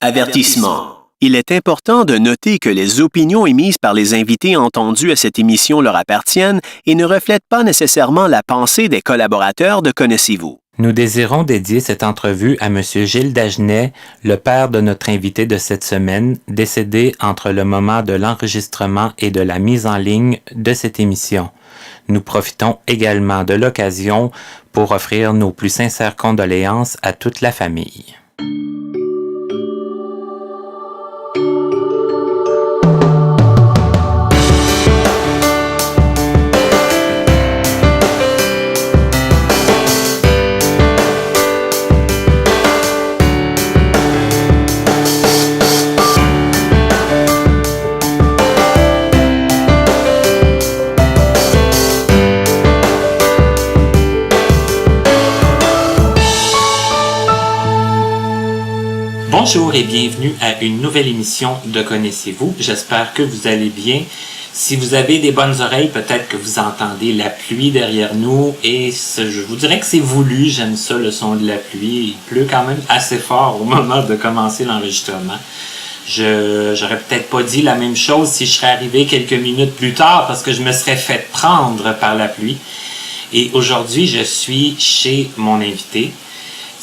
Avertissement. Il est important de noter que les opinions émises par les invités entendus à cette émission leur appartiennent et ne reflètent pas nécessairement la pensée des collaborateurs de Connaissez-vous. Nous désirons dédier cette entrevue à M. Gilles Dagenais, le père de notre invité de cette semaine, décédé entre le moment de l'enregistrement et de la mise en ligne de cette émission. Nous profitons également de l'occasion pour offrir nos plus sincères condoléances à toute la famille. Bonjour et bienvenue à une nouvelle émission de Connaissez-vous. J'espère que vous allez bien. Si vous avez des bonnes oreilles, peut-être que vous entendez la pluie derrière nous et je vous dirais que c'est voulu. J'aime ça, le son de la pluie. Il pleut quand même assez fort au moment de commencer l'enregistrement. J'aurais peut-être pas dit la même chose si je serais arrivé quelques minutes plus tard parce que je me serais fait prendre par la pluie. Et aujourd'hui, je suis chez mon invité.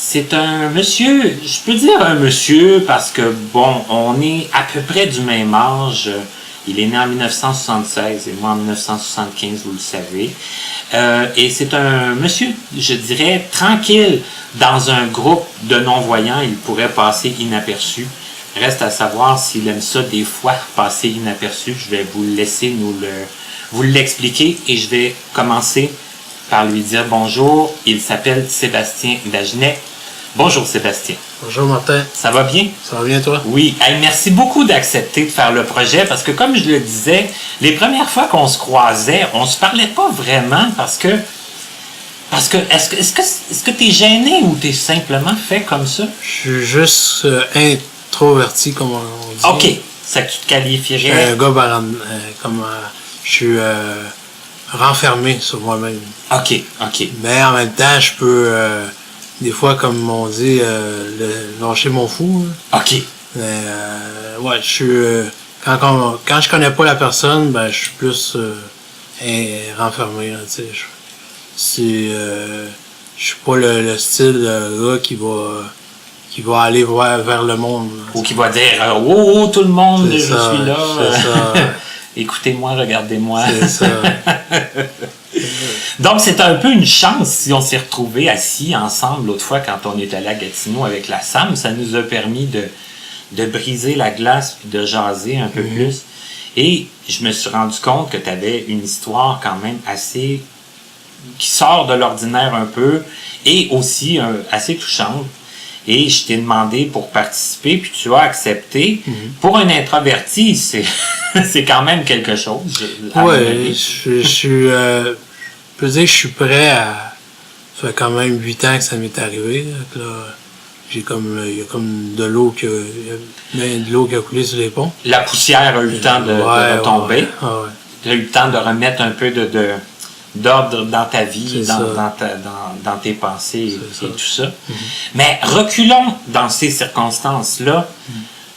C'est un monsieur, je peux dire un monsieur parce que, bon, on est à peu près du même âge. Il est né en 1976 et moi en 1975, vous le savez. Et c'est un monsieur, je dirais, tranquille. Dans un groupe de non-voyants, il pourrait passer inaperçu. Reste à savoir s'il aime ça des fois, passer inaperçu. Je vais vous laisser vous l'expliquer et je vais commencer par lui dire bonjour. Il s'appelle Sébastien Dagenais. Bonjour Sébastien. Bonjour Martin. Ça va bien? Ça va bien toi? Oui. Hey, merci beaucoup d'accepter de faire le projet parce que comme je le disais, les premières fois qu'on se croisait, on se parlait pas vraiment parce que est-ce que t'es gêné ou t'es simplement fait comme ça? Je suis juste introverti comme on dit. OK. Ça que tu te qualifierais? Je suis un gars je suis renfermé sur moi-même. OK. Mais en même temps, je peux des fois, comme on dit, lâcher mon fou. OK. Mais ouais, je suis quand je connais pas la personne, ben je suis plus renfermé. Tu sais, je suis pas le style de gars qui va aller vers le monde. Ou qui va dire oh tout le monde, je suis là. C'est ça. Écoutez-moi, regardez-moi. C'est ça. Donc, c'est un peu une chance si on s'est retrouvés assis ensemble l'autre fois quand on est allé à Gatineau avec la SAM. Ça nous a permis de briser la glace et de jaser un peu plus. Et je me suis rendu compte que tu avais une histoire quand même assez... qui sort de l'ordinaire un peu et aussi assez touchante. Et je t'ai demandé pour participer, puis tu as accepté. Pour un introverti, c'est quand même quelque chose. Oui, je peux dire que je suis prêt à... Ça fait quand même 8 ans que ça m'est arrivé. Là, il y a comme de l'eau qui a coulé sur les ponts. La poussière a eu le temps de retomber. Ouais. Tu as eu le temps de remettre un peu d'ordre dans ta vie, dans tes pensées et tout ça. Mais reculons dans ces circonstances-là.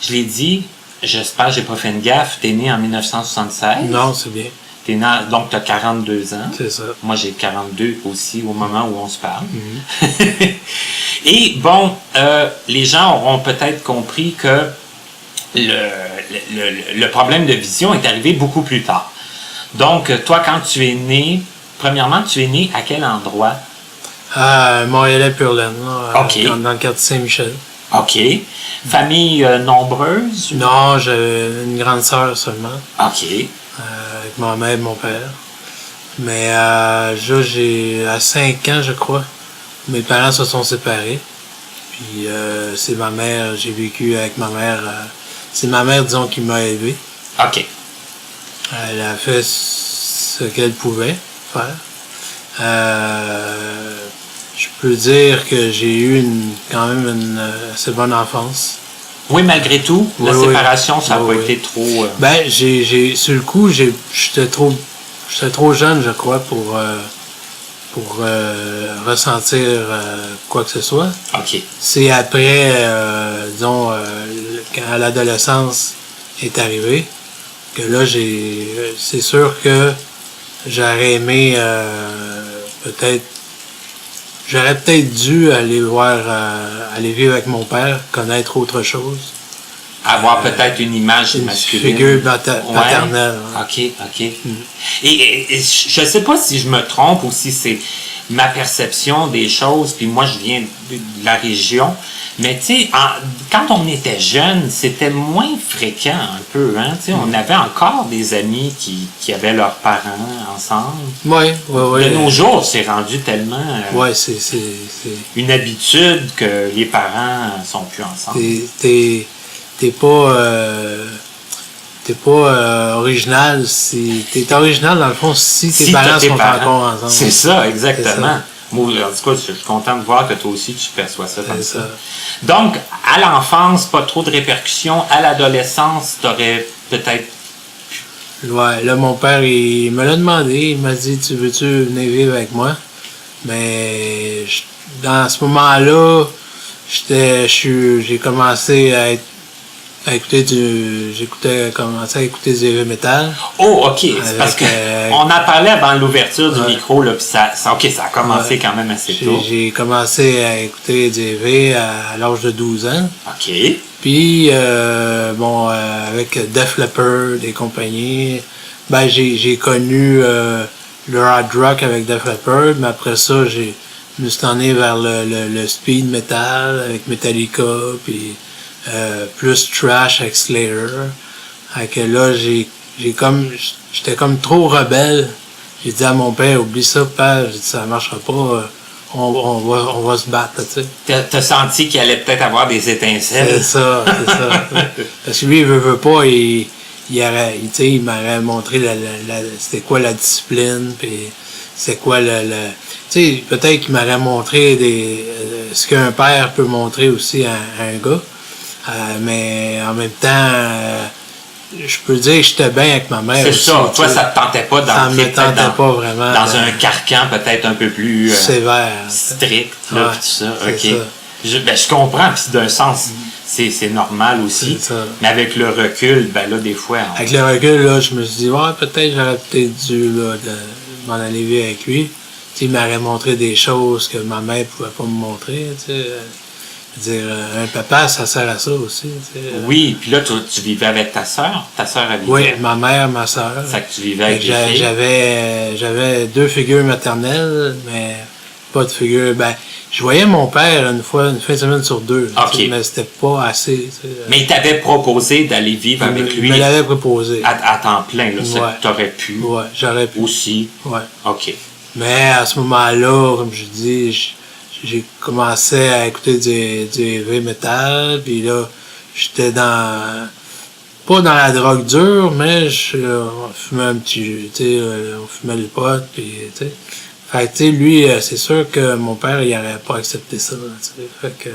Je l'ai dit, j'espère que j'ai pas fait une gaffe. Tu es né en 1976. Non, c'est bien. T'es né, donc tu as 42 ans. C'est ça. Moi, j'ai 42 aussi au moment où on se parle. Et bon, les gens auront peut-être compris que le problème de vision est arrivé beaucoup plus tard. Donc, toi, quand tu es né, premièrement, tu es né à quel endroit? À Montréal-Purlaine, OK. Dans le quartier Saint-Michel. OK. Famille nombreuse? Non, j'ai une grande sœur seulement. OK. Avec ma mère et mon père. Mais à 5 ans, je crois, mes parents se sont séparés. Puis c'est ma mère, j'ai vécu avec ma mère. C'est ma mère, disons, qui m'a élevé. OK. Elle a fait ce qu'elle pouvait faire. Je peux dire que j'ai eu quand même une assez bonne enfance. Oui, malgré tout, la séparation, ça n'a pas oui. été trop... Ben, sur le coup, j'étais trop jeune, je crois, pour ressentir quoi que ce soit. OK. C'est après, disons, quand l'adolescence est arrivée, que là, c'est sûr que j'aurais aimé j'aurais peut-être dû aller aller vivre avec mon père, connaître autre chose. Avoir peut-être une image masculine. Une figure paternelle. Ouais. OK. Et je ne sais pas si je me trompe ou si c'est ma perception des choses, puis moi, je viens de la région. Mais tu sais, quand on était jeune, c'était moins fréquent un peu. Hein? On avait encore des amis qui avaient leurs parents ensemble. Oui. De nos jours, c'est rendu tellement c'est une habitude que les parents sont plus ensemble. T'es pas original. T'es original, dans le fond, si tes parents sont encore ensemble. C'est ça, exactement. Moi, en tout cas, je suis content de voir que toi aussi, tu perçois ça comme ça. Donc, à l'enfance, pas trop de répercussions. À l'adolescence, t'aurais peut-être... Ouais, là, mon père, il me l'a demandé. Il m'a dit, tu veux-tu venir vivre avec moi? Mais dans ce moment-là, j'ai commencé à commencé à écouter du heavy metal. Oh, OK. C'est parce qu'on en parlait avant l'ouverture du micro, là, puis ça a commencé quand même assez tôt. J'ai commencé à écouter du heavy à l'âge de 12 ans. OK. Puis, avec Def Leppard et compagnie, j'ai connu le hard rock avec Def Leppard, mais après ça, je me suis tourné vers le speed metal avec Metallica, puis plus trash avec Slayer. Fait que là, j'étais comme trop rebelle. J'ai dit à mon père, oublie ça, père, j'ai dit, ça marchera pas, on va se battre, tu sais. T'as senti qu'il allait peut-être avoir des étincelles. C'est ça. Parce que lui, il veut pas, il m'aurait montré c'était quoi la discipline, puis c'est quoi tu sais, peut-être qu'il m'aurait montré ce qu'un père peut montrer aussi à un gars. Mais en même temps, je peux dire que j'étais bien avec ma mère. C'est aussi, ça. Toi, ça te tentait pas d'entrer pas vraiment dans un carcan peut-être un peu plus sévère, strict, là, tout ça. OK. Ça. Je comprends, puis d'un sens, c'est normal aussi. Mais avec le recul, là, des fois... Avec le recul, là, je me suis dit, peut-être j'aurais dû m'en aller vivre avec lui. Il m'aurait montré des choses que ma mère pouvait pas me montrer, tu sais. Dire, un papa, ça sert à ça aussi. Oui, puis là, tu vivais avec ta sœur? Ta sœur habitait? Oui, ma mère, ma sœur. Ça que tu vivais avec les filles? J'avais 2 figures maternelles, mais pas de figure. Je voyais mon père une fin de semaine sur 2. Okay. Mais c'était pas assez. Mais il t'avait proposé d'aller vivre avec lui? Il me l'avait proposé. À temps plein, là, ça que t'aurais pu? Oui, j'aurais pu. Aussi? Oui. OK. Mais à ce moment-là, comme je dis, j'ai commencé à écouter du heavy metal, puis là, j'étais pas dans la drogue dure, mais on fumait un petit, tu sais, on fumait le pot, puis tu sais. Fait que, tu sais, lui, c'est sûr que mon père, il n'aurait pas accepté ça, tu sais. Fait que...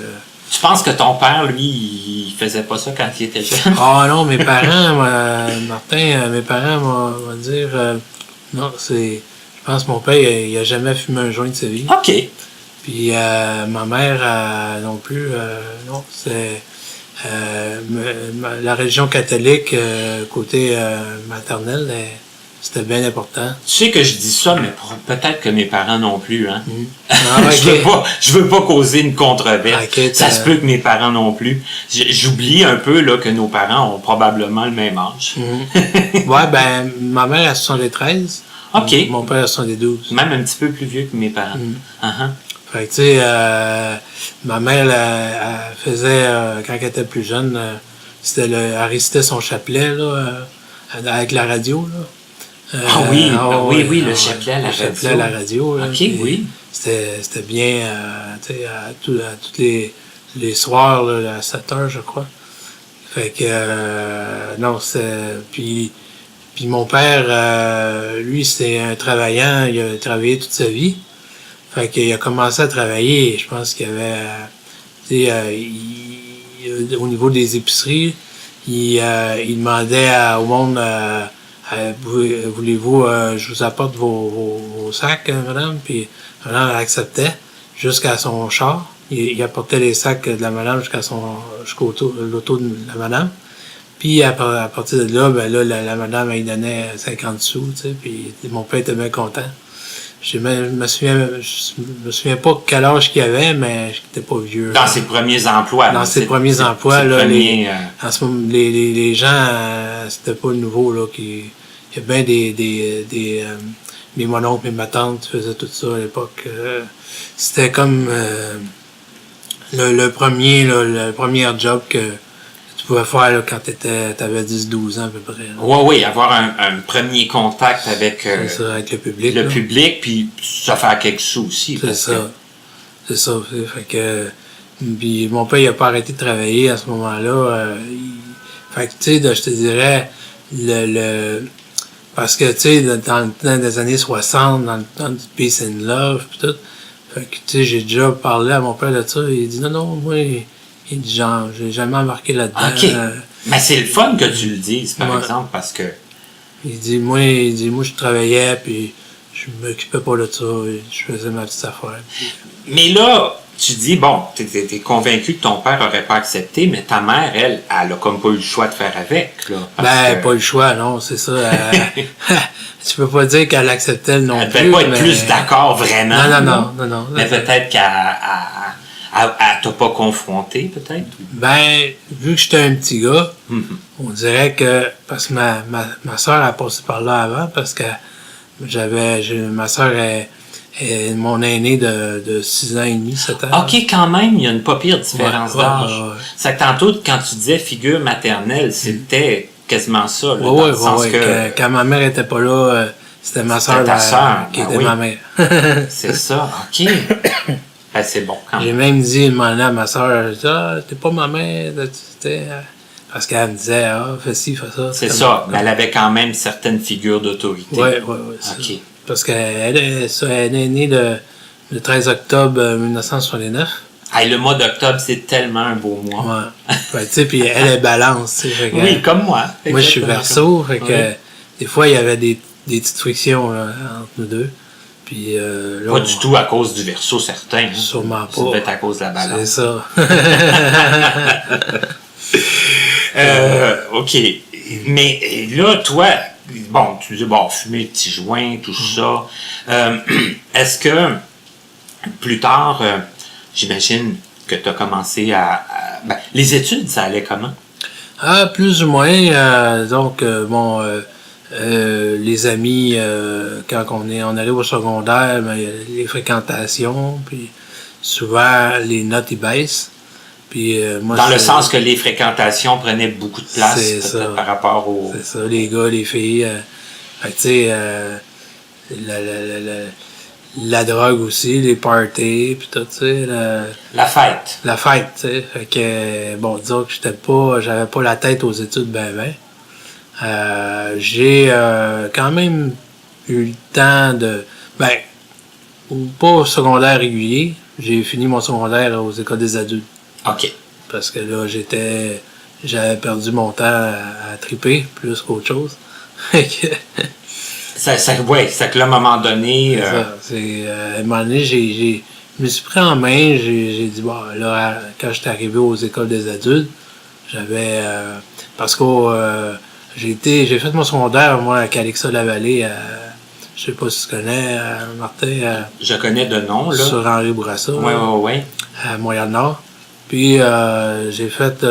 Tu penses que ton père, lui, il faisait pas ça quand il était jeune? Ah non, mes parents, Martin, mes parents vont dire, non, je pense que mon père, il a jamais fumé un joint de sa vie. OK. Puis ma mère non plus, non, c'est la religion catholique côté maternel, c'était bien important. Tu sais que je dis ça, mais peut-être que mes parents non plus, hein. Okay. je veux pas causer une controverse. Okay, ça se peut que mes parents non plus. J'oublie un peu là que nos parents ont probablement le même âge. Ouais, ma mère a 73. OK. Mon père a 72. Même un petit peu plus vieux que mes parents. Fait que, tu sais, ma mère, elle faisait, quand elle était plus jeune, elle récitait son chapelet, là, avec la radio, là. Oui, le chapelet à la radio. Le chapelet à la radio, là. OK, oui. C'était bien, tu sais, à tous les soirs, là, à 7 heures, je crois. Fait que, non, puis mon père, lui, c'est un travaillant, il a travaillé toute sa vie. Fait qu'il a commencé à travailler, je pense qu'il y avait, tu sais, au niveau des épiceries, il demandait au monde, voulez-vous, je vous apporte vos sacs, madame, puis madame, elle acceptait jusqu'à son char. il apportait les sacs de la madame jusqu'au l'auto de la madame. Puis à partir de là, ben là, la madame, elle donnait 50 sous, tu sais, puis mon père était bien content. Je me souviens pas quel âge qu'il avait, mais j'étais pas vieux. Dans ses premiers emplois. Dans ses premiers emplois, là, en ce moment, les gens, c'était pas nouveau, là, il y a bien mes mononcles et ma tante faisaient tout ça à l'époque. C'était comme le premier job que tu pouvais faire là, quand t'avais 10-12 ans à peu près. Oui, avoir un premier contact avec, avec le public. Le public, puis ça fait quelques sous aussi. C'est ça. C'est ça. Fait que, puis mon père, il a pas arrêté de travailler à ce moment-là. Fait que, tu sais, je te dirais, parce que, tu sais, dans le temps des années 60, dans le temps du Peace and Love, pis tout, fait que, tu sais, j'ai déjà parlé à mon père de ça, il dit, non, moi, il dit, genre, j'ai jamais embarqué là-dedans. OK. Mais c'est le fun que tu le dises, par exemple, parce que... Il dit, moi, je travaillais, puis je m'occupais pas de ça, je faisais ma petite affaire. Puis... Mais là, tu dis, bon, t'es convaincu que ton père aurait pas accepté, mais ta mère, elle a comme pas eu le choix de faire avec, là. Pas le choix, non, c'est ça. Tu peux pas dire qu'elle acceptait non plus. Elle devait pas être plus d'accord, vraiment. Non. Mais peut-être qu'elle t'a pas confronté, peut-être? Ben, vu que j'étais un petit gars, on dirait que, parce que ma soeur a passé par là avant, parce que ma soeur est mon aîné de 6 ans et demi, 7 ans. OK, quand même, il y a une pas pire différence d'âge. Ouais. C'est que tantôt, quand tu disais figure maternelle, c'était quasiment ça. Là, Oui. Quand ma mère était pas là, c'était ma soeur qui était ma mère. C'est ça, OK. Ben, c'est bon quand même. J'ai même dit une année à ma soeur, t'es pas ma mère, parce qu'elle me disait, fais ci, fais ça. C'est ça, mais elle avait quand même certaines figures d'autorité. Oui. OK. Parce qu'elle est née le 13 octobre 1969. Hey, le mois d'octobre, c'est tellement un beau mois. Ouais. Tu sais, puis elle est balance. Oui, comme moi. Moi, je suis verso, fait que des fois, il y avait des petites frictions entre nous deux. Puis, là, pas du tout à cause du verso, certain. Hein? Sûrement pas. Ça devait être à cause de la balance. C'est ça. OK. Mais là, toi, bon, tu dis, fumer le petit joint, tout ça. Est-ce que, plus tard, j'imagine que tu as commencé les études, ça allait comment? Plus ou moins. Donc, les amis, quand on arrive au secondaire, il y a les fréquentations, puis souvent les notes ils baissent. Puis, moi, dans le sens que les fréquentations prenaient beaucoup de place par rapport aux... C'est ça, les gars, les filles. Tu sais, la drogue aussi, les parties, puis tout, tu sais. La fête. La fête, tu sais. Fait que, disons que j'avais pas la tête aux études ben. J'ai quand même eu le temps de... pas au secondaire régulier. J'ai fini mon secondaire aux écoles des adultes. OK. Parce que là, j'avais perdu mon temps à triper plus qu'autre chose. C'est que là, à un moment donné... à un moment donné, je me suis pris en main, j'ai dit, là, quand j'étais arrivé aux écoles des adultes, j'avais... parce que j'ai fait mon secondaire, moi, à Calixa-la-Vallée, je sais pas si tu connais, Martin. Je connais de nom, là. Sur Henri Bourassa. Oui. À Montréal-Nord. Puis, j'ai fait...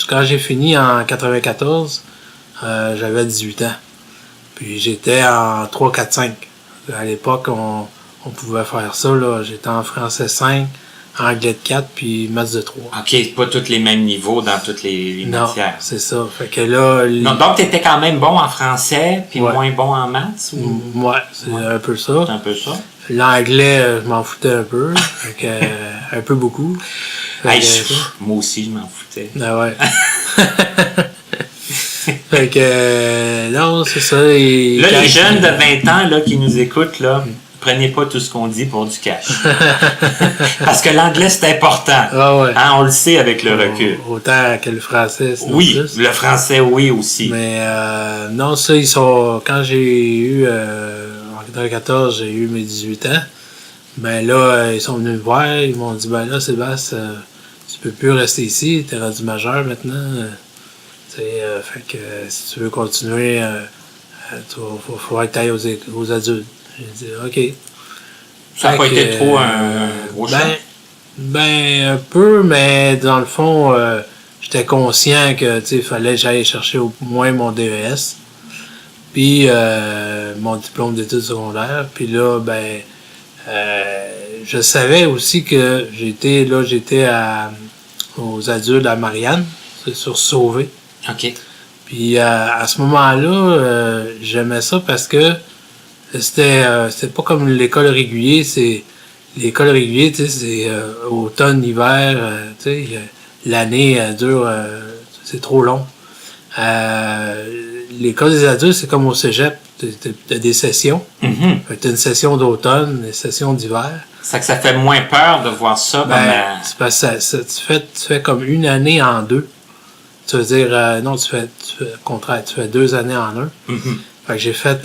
quand j'ai fini en 94, j'avais 18 ans. Puis, j'étais en 3, 4, 5. À l'époque, on pouvait faire ça, là. J'étais en français 5, anglais de 4, puis maths de 3. OK, c'est pas tous les mêmes niveaux dans toutes les matières. Non, c'est ça. Fait que là... Non, donc, t'étais quand même bon en français, puis moins bon en maths? Ou... Ouais, c'est un peu ça. C'est un peu ça. L'anglais, je m'en foutais un peu. Fait que, un peu beaucoup. Moi aussi, je m'en foutais. Ah ouais. Fait que, non, c'est ça. Et là, les jeunes de 20 ans là, qui nous écoutent, là, prenez pas tout ce qu'on dit pour du cash. Parce que l'anglais, c'est important. Ah ouais. Hein, on le sait avec le recul. Autant que le français, sinon oui, plus. Le français, oui, aussi. Mais non, ça, quand j'ai eu, en 1994, j'ai eu mes 18 ans, Ben là, ils sont venus me voir, ils m'ont dit, ben là, Sébastien, tu peux plus rester ici, t'es rendu majeur maintenant. Fait que si tu veux continuer, il faudra que tu ailles aux adultes. J'ai dit, OK. Ça n'a pas été trop un gros choc? Ben, un peu, mais dans le fond, j'étais conscient que, il fallait que j'aille chercher au moins mon DES. Puis, mon diplôme d'études secondaires. Puis là, ben, je savais aussi que j'étais aux adultes à Marianne, c'est sur Sauvé. OK. Puis à ce moment-là, j'aimais ça parce que c'était pas comme l'école régulier, l'école régulier, c'est automne, hiver, l'année dure, c'est trop long. L'école des adultes, c'est comme au cégep, t'as des sessions. Mm-hmm. T'as une session d'automne, une session d'hiver. Ça fait moins peur de voir ça C'est parce que tu fais comme une année en deux. Tu veux dire, non, tu fais contraire, tu fais 2 années en un. Mm-hmm. Fait que j'ai fait,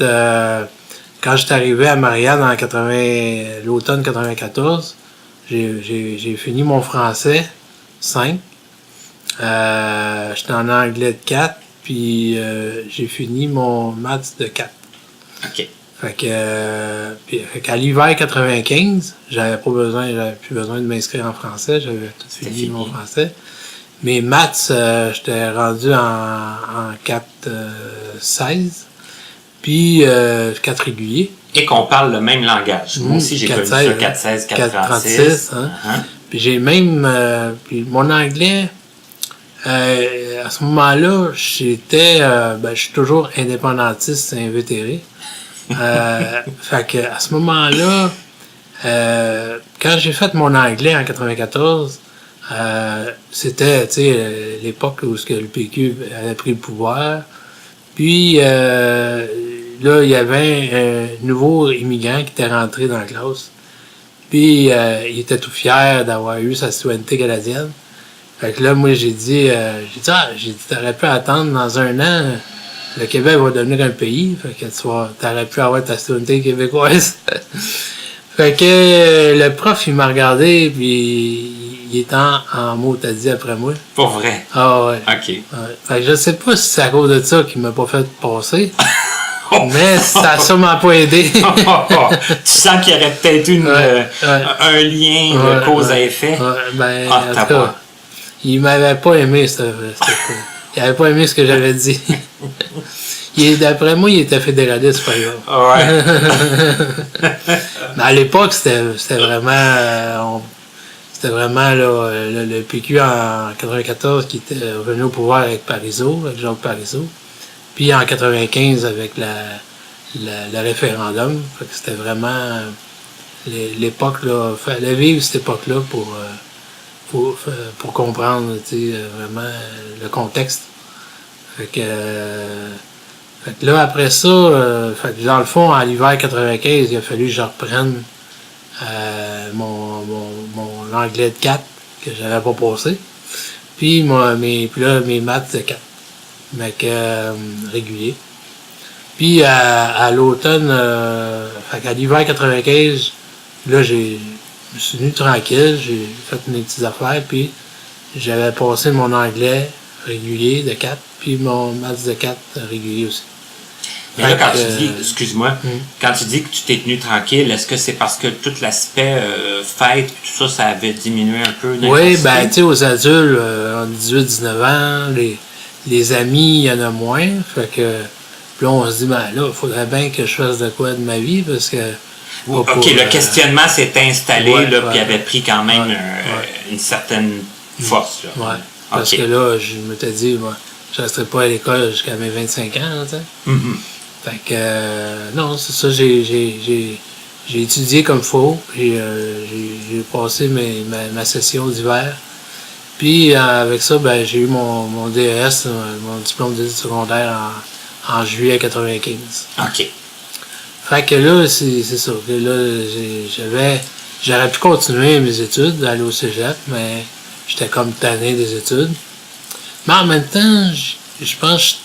quand j'étais arrivé à Marianne en l'automne 94, j'ai fini mon français 5. J'étais en anglais de 4, puis j'ai fini mon maths de 4. OK. Fait qu'à l'hiver 95, j'avais plus besoin de m'inscrire en français, j'avais tout fini mon français. Mes maths, j'étais rendu en 4-16, puis 4 réguliers. Et qu'on parle le même langage. Moi aussi, j'ai connu ça, 4-16, 4-36. Hein? Puis j'ai même... puis mon anglais, à ce moment-là, je suis toujours indépendantiste invétéré. Fait que à ce moment-là, quand j'ai fait mon anglais en 94, c'était, l'époque où le PQ avait pris le pouvoir. Puis, là, il y avait un nouveau immigrant qui était rentré dans la classe. Puis, il était tout fier d'avoir eu sa citoyenneté canadienne. Fait que là, moi, j'ai dit, t'aurais pu attendre dans 1 an, le Québec va devenir un pays. Fait que t'aurais pu avoir ta citoyenneté québécoise. Fait que le prof, il m'a regardé, puis il était en mot, t'as dit après moi. Pour vrai? Ah ouais. OK. Ouais. Fait que je sais pas si c'est à cause de ça qu'il m'a pas fait passer. Mais ça a sûrement pas aidé. Tu sens qu'il y aurait peut-être un lien cause à effet? En tout cas, il m'avait pas aimé, il avait pas aimé ce que j'avais dit. D'après moi, il était fédéraliste, par exemple. Ouais. Mais à l'époque, c'était vraiment... le PQ en 94 qui était revenu au pouvoir avec Jacques Parizeau. Puis en 95 avec le référendum. Fait que c'était vraiment l'époque, là. Fallait vivre cette époque-là pour comprendre vraiment le contexte. Fait que là, après ça, dans le fond, à l'hiver 95, il a fallu que je reprenne mon anglais de 4 que j'avais pas passé. Puis mes maths de 4. Mec régulier. Puis à l'automne, à l'hiver 95, là je me suis venu tranquille, j'ai fait mes petites affaires, puis j'avais passé mon anglais régulier de 4, puis mon maths de 4 régulier aussi. Mais là, quand tu dis, excuse-moi, quand tu dis que tu t'es tenu tranquille, est-ce que c'est parce que tout l'aspect fête, tout ça, ça avait diminué un peu? Oui, ben, tu sais, aux adultes, en 18-19 ans, les amis, il y en a moins. Fait que, puis là, on se dit, ben là, il faudrait bien que je fasse de quoi de ma vie, parce que... le questionnement s'est installé, puis il avait pris quand même une certaine force. Là. Ouais, parce que là, je m'étais dit, moi, je ne resterai pas à l'école jusqu'à mes 25 ans, tu sais. Mm-hmm. Fait que, non, c'est ça, j'ai étudié comme il faut, puis j'ai passé ma session d'hiver. Puis avec ça, ben j'ai eu mon DES, mon diplôme d'études secondaires en juillet 95. OK. Fait que là, c'est ça. Que là, j'aurais pu continuer mes études, aller au cégep, mais j'étais comme tanné des études. Mais en même temps, je pense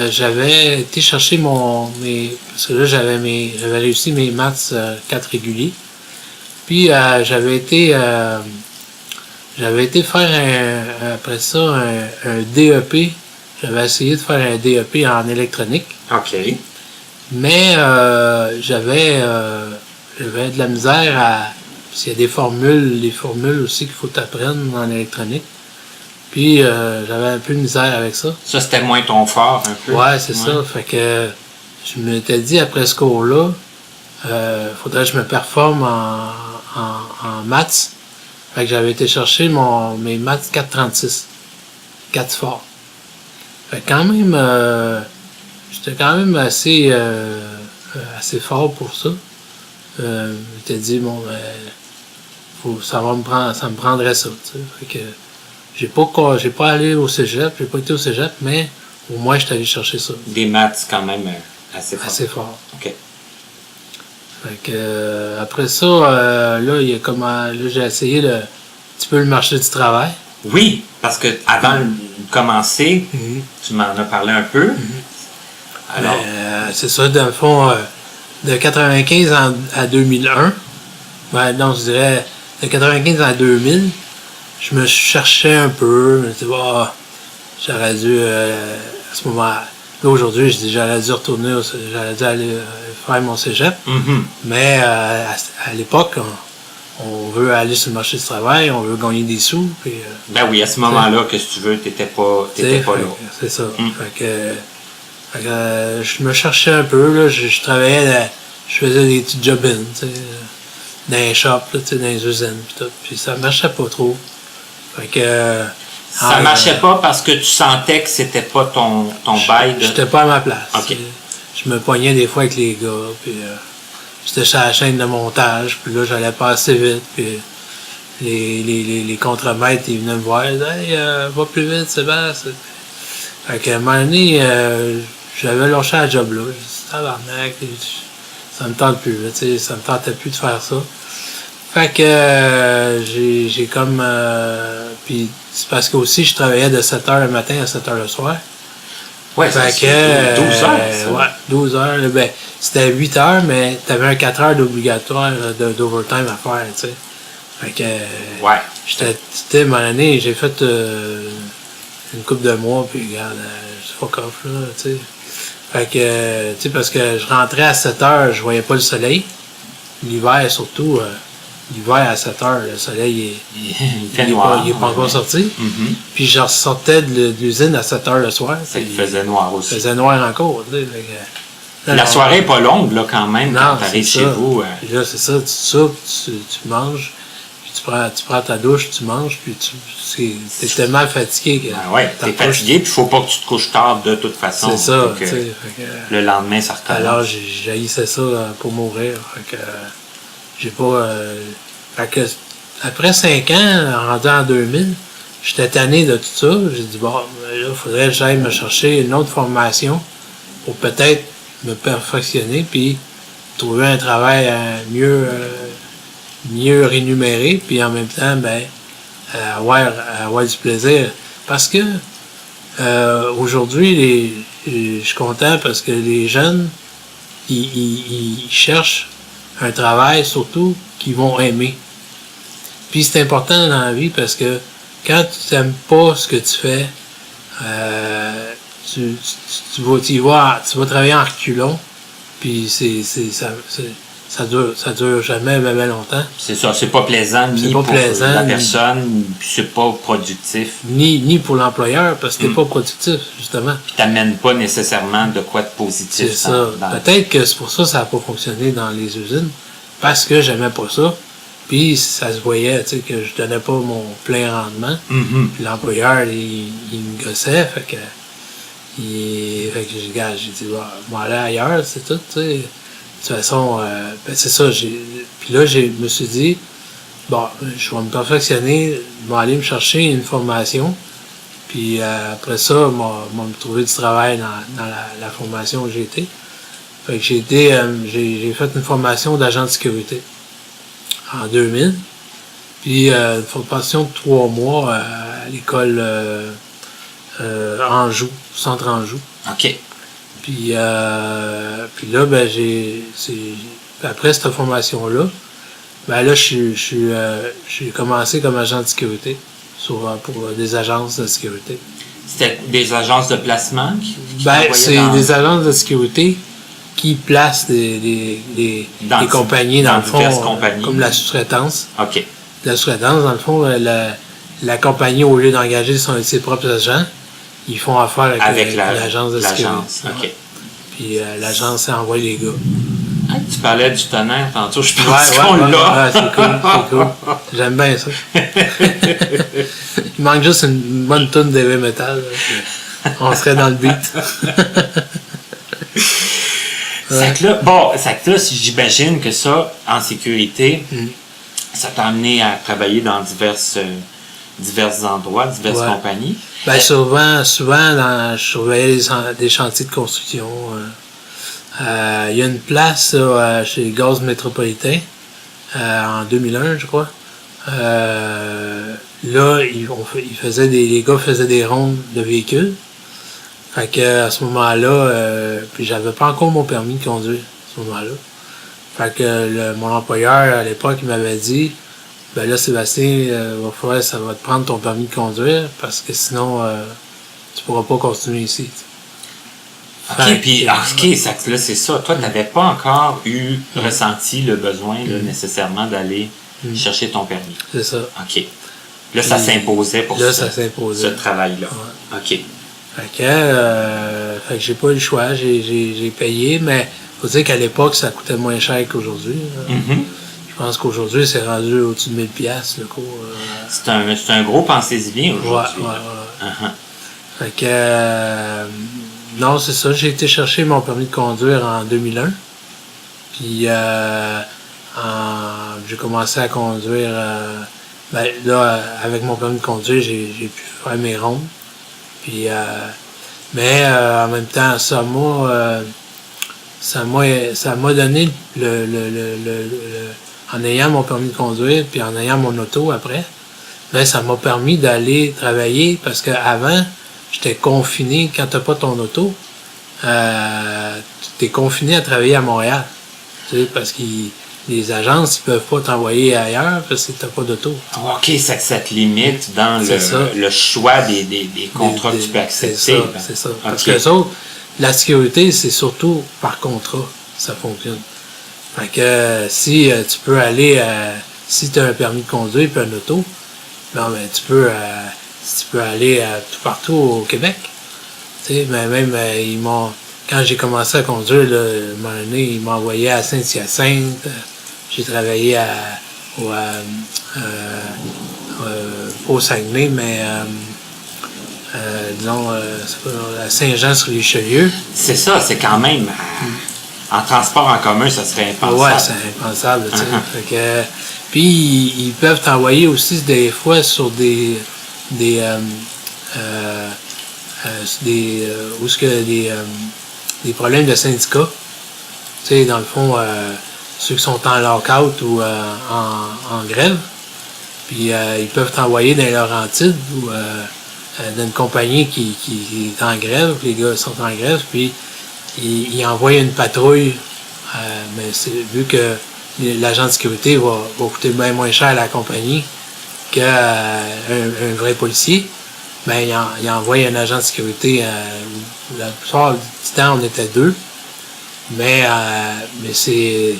j'avais été chercher parce que là, j'avais réussi mes maths 4 réguliers. Puis j'avais été faire après ça un DEP. J'avais essayé de faire un DEP en électronique. OK. Mais j'avais de la misère à... Parce qu'il y a des formules aussi qu'il faut apprendre en électronique. Puis j'avais un peu de misère avec ça. Ça, c'était moins ton fort, un peu. Ouais, c'est ça. Fait que je m'étais dit, après ce cours-là, faudrait que je me performe en maths. Fait que j'avais été chercher mes maths 436. 4 forts. Fait que quand même, j'étais quand même assez fort pour ça. Je m'étais dit, bon, ben, ça me prendrait ça. T'sais. Fait que j'ai pas allé au cégep, j'ai pas été au cégep, mais au moins j'étais allé chercher ça. Des maths quand même assez forts. Assez fort. OK. Fait que après ça, là, j'ai essayé un petit peu le marché du travail. Oui, parce que avant de commencer, tu m'en as parlé un peu. Alors, c'est ça, dans le fond, de 95 à 2001, ben, non, je dirais de 95 à 2000, je me cherchais un peu, je me disais, j'aurais dû, à ce moment-là, aujourd'hui, je dis, j'aurais dû j'aurais dû aller faire mon cégep, mais à l'époque, on veut aller sur le marché du travail, on veut gagner des sous. Puis, ben oui, à ce moment-là, qu'est-ce que tu veux, t'étais pas là. C'est ça. Fait que, je me cherchais un peu, là, je travaillais, je faisais des petits job-ins, dans les shops, là, dans les usines, puis tout. Puis ça marchait pas trop. Fait que... Ça marchait pas parce que tu sentais que c'était pas ton bail de... J'étais pas à ma place. OK. Je me poignais des fois avec les gars, puis j'étais sur la chaîne de montage, puis là, j'allais pas assez vite, puis les contremaîtres, ils venaient me voir, ils disaient « Hey, va plus vite, Sébastien. » Fait qu'à un moment donné, j'avais lâché la job là. Je dis « Tabarnak, ça me tente plus, là, ça me tentait plus de faire ça. » Fait que j'ai comme... puis c'est parce que aussi je travaillais de 7h le matin à 7h le soir. Ouais, fait que 12 heures, ça. Ouais, 12 heures. Ben, c'était 8 heures, mais t'avais un 4 heures d'obligatoire d'overtime à faire, tu sais. Fait que... Ouais. J'étais, à un moment donné, j'ai fait une couple de mois, puis regarde, je fuck off, là, tu sais. Fait que, tu sais, parce que je rentrais à 7 heures, je voyais pas le soleil. L'hiver, surtout... L'hiver à 7 heures, le soleil il est pas encore sorti. Puis je ressortais de l'usine à 7 heures le soir. Il faisait noir aussi. Il faisait noir encore. La soirée n'est pas longue là, quand même quand tu arrives chez vous. Puis là, c'est ça, tu soupes, tu manges, puis tu prends ta douche, tu manges, puis t'es tellement fatigué que... Ah ouais, t'es fatigué, puis il faut pas que tu te couches tard de toute façon. C'est ça, tu sais. Le lendemain, ça recommence. Alors, j'haïssais ça pour mourir. Fait que... J'ai pas... fait que, après 5 ans, rendu en 2000, j'étais tanné de tout ça. J'ai dit, bon, là, il faudrait que j'aille me chercher une autre formation pour peut-être me perfectionner puis trouver un travail mieux rémunéré, puis en même temps, ben, avoir du plaisir. Parce que aujourd'hui, je suis content parce que les jeunes, ils cherchent un travail surtout qu'ils vont aimer. Puis c'est important dans la vie parce que quand tu n'aimes pas ce que tu fais, tu vas travailler en reculons, puis ça dure jamais bien longtemps. C'est ça, c'est pas plaisant ni pour la personne, puis c'est pas productif. Ni pour l'employeur, parce que t'es pas productif, justement. Puis t'amènes pas nécessairement de quoi de positif. C'est ça. Peut-être que c'est pour ça que ça n'a pas fonctionné dans les usines, parce que j'aimais pas ça. Puis ça se voyait, tu sais, que je donnais pas mon plein rendement. Puis l'employeur, il me gossait, fait que j'ai dit, bon, aller ailleurs, c'est tout, tu sais. De toute façon, ben c'est ça. Puis là, je me suis dit, bon, je vais me perfectionner, je vais aller me chercher une formation. Puis après ça, je vais me trouver du travail dans la formation où j'ai été. Fait que j'ai fait une formation d'agent de sécurité en 2000. Puis une formation de 3 mois à l'école Anjou, Centre Anjou. OK. Puis là, ben après cette formation-là, Ben là, j'ai commencé comme agent de sécurité pour des agences de sécurité. C'était des agences de placement qui Ben, t'envoyaient c'est des agences de sécurité qui placent des compagnies, dans le fond, compagnies. comme la sous-traitance. OK. La sous-traitance, dans le fond, la compagnie, au lieu d'engager ses propres agents, ils font affaire avec l'agence de sécurité. OK. Ouais. Puis l'agence envoie les gars. Hey, tu parlais du tonnerre tantôt, je pense Ouais, qu'on l'a. ouais, c'est cool. J'aime bien ça. Il manque juste une bonne toune d'heavy metal. Là, on serait dans le beat. C'est que là, si j'imagine que ça, en sécurité, ça t'a amené à travailler dans divers endroits, diverses compagnies. Ben, souvent, je surveillais des chantiers de construction. Il y a une place chez Gaz Métropolitain en 2001, je crois. Là, les gars faisaient des rondes de véhicules. Fait que à ce moment-là, puis j'avais pas encore mon permis de conduire à ce moment-là. Fait que mon employeur à l'époque il m'avait dit, ben là Sébastien, ça va te prendre ton permis de conduire parce que sinon tu pourras pas continuer ici. OK, puis là, c'est ça. Toi, tu n'avais pas encore ressenti le besoin nécessairement d'aller chercher ton permis. C'est ça. OK. Là, ça s'imposait pour ce travail-là. Ouais. OK. Fait que j'ai pas eu le choix, j'ai payé, mais faut dire qu'à l'époque, ça coûtait moins cher qu'aujourd'hui. Je pense qu'aujourd'hui, c'est rendu au-dessus de 1000$ le cours. C'est un gros pensez-y bien aujourd'hui. Ouais. Fait que non, c'est ça, j'ai été chercher mon permis de conduire en 2001. Puis j'ai commencé à conduire. Là, avec mon permis de conduire, j'ai pu faire mes rondes. Puis, mais en même temps, ça m'a donné en ayant mon permis de conduire, puis en ayant mon auto après, ben, ça m'a permis d'aller travailler parce qu'avant, j'étais confiné. Quand t'as pas ton auto, t'es confiné à travailler à Montréal. Tu sais, parce que les agences, ils peuvent pas t'envoyer ailleurs parce que t'as pas d'auto. OK, ça te limite dans le choix des contrats que tu peux accepter. C'est ça. Okay. Parce que les autres, la sécurité, c'est surtout par contrat, ça fonctionne. Fait que si tu peux aller, si tu as un permis de conduire et un auto, non, mais tu peux aller tout partout au Québec. Tu sais, mais même, quand j'ai commencé à conduire, là, un moment donné, ils m'ont envoyé à Saint-Hyacinthe. J'ai travaillé au Saguenay, mais disons, à Saint-Jean-sur-Richelieu. C'est ça, c'est quand même... En transport en commun, ça serait impensable. Ouais, c'est impensable, tu sais. Fait que, puis, ils peuvent t'envoyer aussi des fois sur des problèmes de syndicats. Tu sais, dans le fond, ceux qui sont en lockout ou en grève, puis ils peuvent t'envoyer dans leur Laurentides ou dans une compagnie qui est en grève, puis les gars sont en grève, puis ils envoient une patrouille, mais vu que l'agent de sécurité va coûter bien moins cher à la compagnie qu'un vrai policier, ben il envoie un agent de sécurité. La plupart du temps, on était deux, mais j'ai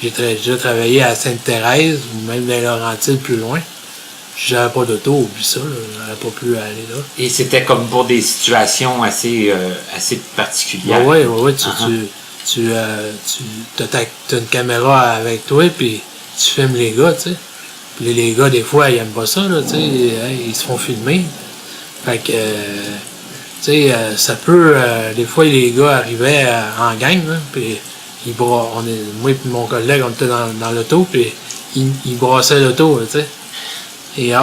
déjà travaillé à Sainte-Thérèse ou même dans les Laurentides plus loin. J'avais pas d'auto, oublie ça, j'aurais pas pu aller là. Et c'était comme pour des situations assez particulières. Oui, tu as une caméra avec toi, puis tu filmes les gars, tu sais. Puis les gars, des fois, ils aiment pas ça, là, tu sais, ils se font filmer. Fait que, tu sais, ça peut, des fois, les gars arrivaient en gang, là, puis moi et mon collègue, on était dans l'auto, puis ils brassaient l'auto, tu sais. Et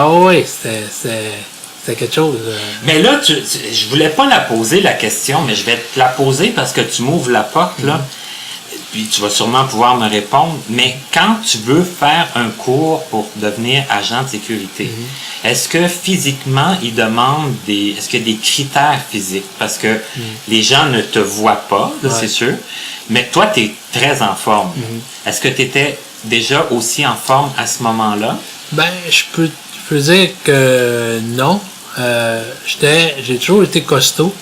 c'était quelque chose. Mais là, je voulais pas la poser, la question, mais je vais te la poser parce que tu m'ouvres la porte, là. Puis tu vas sûrement pouvoir me répondre. Mais quand tu veux faire un cours pour devenir agent de sécurité, est-ce que physiquement, ils demandent est-ce qu'il y a des critères physiques? Parce que les gens ne te voient pas, là, c'est sûr. Mais toi, tu es très en forme. Est-ce que tu étais déjà aussi en forme à ce moment-là? Ben, je peux dire que non. J'ai toujours été costaud,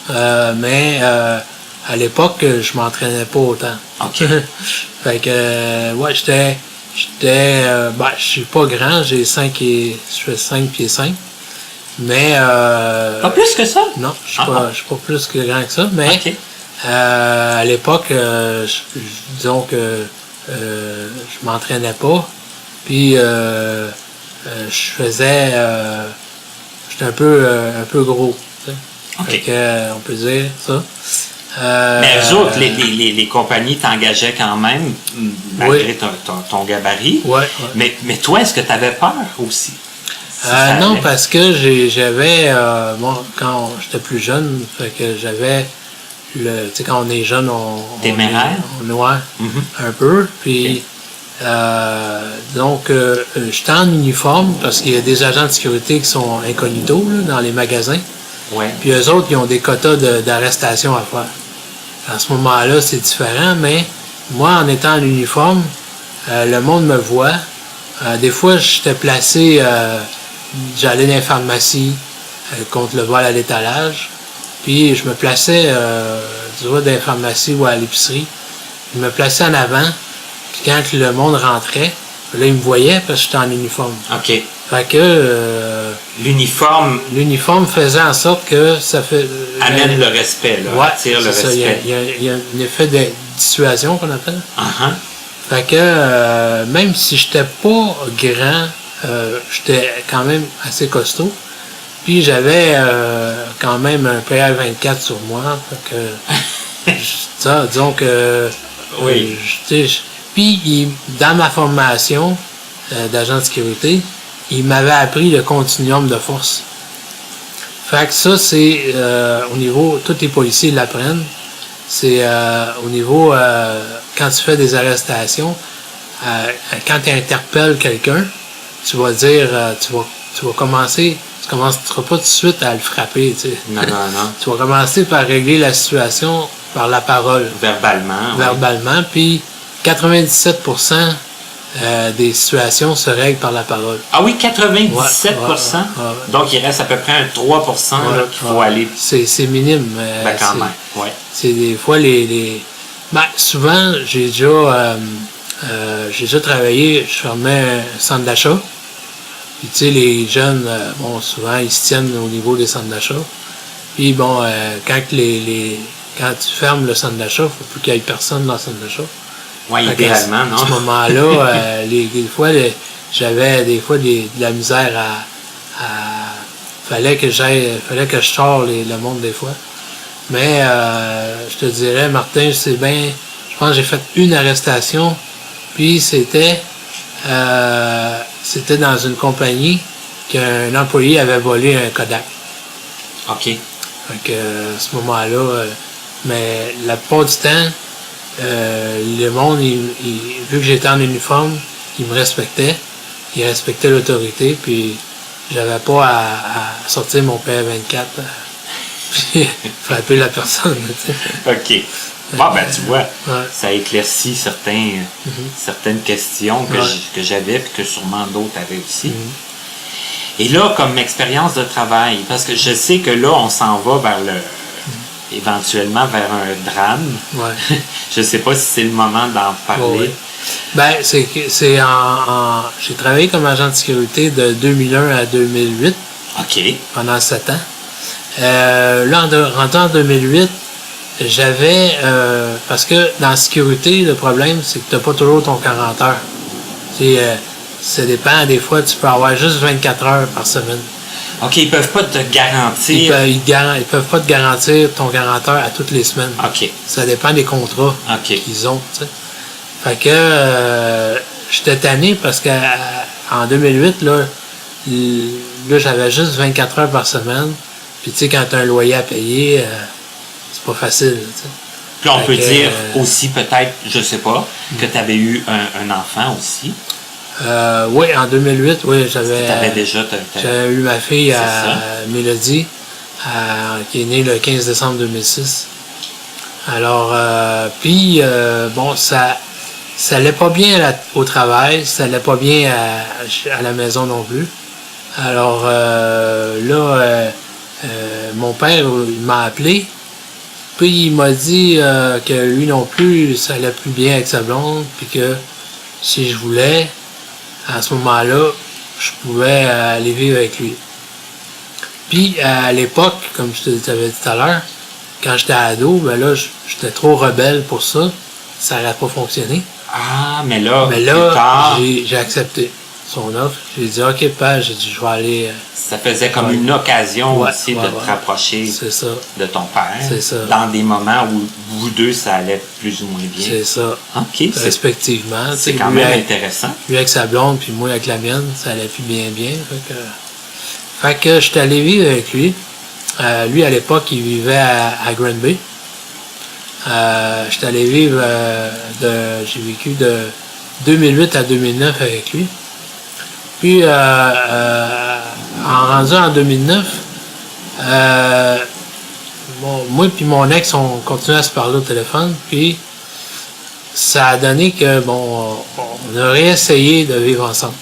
mais à l'époque, je m'entraînais pas autant. OK. Fait que, ouais, je suis pas grand, je fais 5 pieds 5. Mais, Pas plus que ça? non, je suis pas plus que grand que ça, mais, OK. à l'époque, disons que, je m'entraînais pas, puis, j'étais un peu gros, tu sais. OK. Fait que, on peut dire ça. Mais eux autres, les compagnies t'engageaient quand même, malgré ton gabarit. Ouais. Mais toi, est-ce que tu avais peur aussi? Non, parce que j'avais, quand j'étais plus jeune, fait que j'avais, tu sais, quand on est jeune, Téméraire? Un peu, puis, donc, j'étais en uniforme, parce qu'il y a des agents de sécurité qui sont incognito, là, dans les magasins, Ouais. puis eux autres, ils ont des quotas d'arrestation à faire. À ce moment-là, c'est différent, mais moi, en étant en uniforme, le monde me voit. Des fois, j'étais placé, j'allais dans les pharmacies contre le vol à l'étalage, puis je me plaçais, tu vois, dans les pharmacies ou à l'épicerie. Je me plaçais en avant, puis quand le monde rentrait, là, ils me voyaient parce que j'étais en uniforme. OK. Fait que L'uniforme faisait en sorte que ça fait... amène le respect, là, ouais, attire le c'est ça. respect. Il y a un effet de dissuasion qu'on appelle. Uh-huh. Fait que même si j'étais pas grand, j'étais quand même assez costaud. Puis j'avais quand même un PR24 sur moi. Fait que ça, disons que Oui. puis dans ma formation d'agent de sécurité, il m'avait appris le continuum de force. Fait que ça, c'est au niveau, tous les policiers l'apprennent. C'est au niveau, quand tu fais des arrestations, quand tu interpelles quelqu'un, tu vas dire, tu vas commencer, tu commenceras pas tout de suite à le frapper, tu sais. Non. Tu vas commencer par régler la situation par la parole. Verbalement. Verbalement, puis 97% des situations se règlent par la parole. Ah oui, 97%? Ouais. Donc, il reste à peu près un 3% là, qu'il faut aller. C'est minime. Ben, quand même, ouais. C'est des fois ben, souvent, j'ai déjà travaillé, je fermais un centre d'achat. Puis, tu sais, les jeunes, bon, souvent, ils se tiennent au niveau des centres d'achat. Puis, bon, quand tu fermes le centre d'achat, il ne faut plus qu'il y ait personne dans le centre d'achat. Oui, idéalement, non? À ce moment-là, des fois, j'avais des fois de la misère fallait que je sors le monde des fois. Mais je te dirais, Martin, je pense que j'ai fait une arrestation, puis c'était dans une compagnie qu'un employé avait volé un Kodak. OK. Fait que, à ce moment-là, mais la plupart du temps, le monde, vu que j'étais en uniforme, il me respectait. Il respectait l'autorité, puis j'avais pas à sortir mon PR24 puis frapper la personne. Tu sais. OK. Bon, ben, tu vois, Ouais. ça éclaircit certaines questions que j'avais et que sûrement d'autres avaient aussi. Et là, comme expérience de travail, parce que je sais que là, on s'en va éventuellement vers un drame. Ouais. Je sais pas si c'est le moment d'en parler. Ouais. Ben, j'ai travaillé comme agent de sécurité de 2001 à 2008, OK. pendant 7 ans. Là, rentré en 2008, j'avais... parce que dans la sécurité, le problème, c'est que tu n'as pas toujours ton 40 heures. Ça dépend, des fois, tu peux avoir juste 24 heures par semaine. OK, ils peuvent pas te garantir. Ils peuvent pas te garantir ton 40 heures à toutes les semaines. OK. Ça dépend des contrats OK. qu'ils ont, tu sais. Fait que j'étais tanné parce qu'en 2008, là, j'avais juste 24 heures par semaine. Puis tu sais, quand tu as un loyer à payer, c'est pas facile, tu sais. Puis on peut dire aussi peut-être, je sais pas, que tu avais eu un enfant aussi. Oui, en 2008, oui, j'avais eu ma fille Mélodie, qui est née le 15 décembre 2006. Alors, puis, bon, ça ça allait pas bien au travail, ça allait pas bien à la maison non plus. Alors mon père, il m'a appelé, puis il m'a dit que lui non plus, ça allait plus bien avec sa blonde, puis que si je voulais, à ce moment-là, je pouvais aller vivre avec lui. Puis à l'époque, comme je t'avais dit tout à l'heure, quand j'étais ado, ben là, j'étais trop rebelle pour ça. Ça n'aurait pas fonctionné. Ah, mais là, Mais plus là, tard, j'ai accepté son offre. J'ai dit, OK, père, j'ai dit, je vais aller. ça faisait comme une occasion aussi de te rapprocher C'est ça. de ton père. C'est ça. Dans des moments où vous deux, ça allait plus ou moins bien. C'est ça. OK. Respectivement. C'est quand même intéressant. Lui avec sa blonde, puis moi avec la mienne, ça allait plus bien. Fait que j'étais allé vivre avec lui. Lui, à l'époque, il vivait à Granby. J'étais allé vivre, j'ai vécu de 2008 à 2009 avec lui. Puis, en rendu en 2009, moi et mon ex, on continuait à se parler au téléphone. Puis, ça a donné que, on a réessayé de vivre ensemble.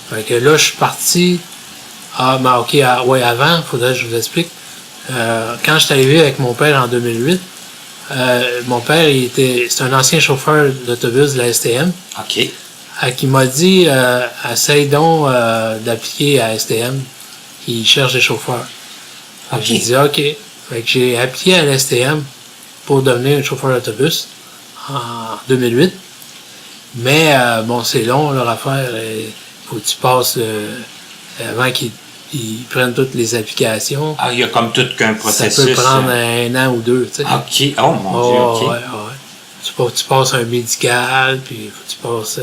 Fait que là, je suis parti. Avant, il faudrait que je vous explique. Quand je suis arrivé avec mon père en 2008, mon père, c'est un ancien chauffeur d'autobus de la STM. OK. Qui m'a dit, essaye donc d'appliquer à STM. Il cherche des chauffeurs. OK. J'ai dit, OK. Fait que j'ai appliqué à la STM pour devenir un chauffeur d'autobus en 2008. Mais, c'est long, leur affaire. Il faut que tu passes avant qu'ils prennent toutes les applications. Ah, il y a comme tout qu'un processus. Ça peut prendre un an ou deux, tu sais. OK. Oh, mon Dieu, OK. Ouais. Tu passes un médical, puis il faut que tu passes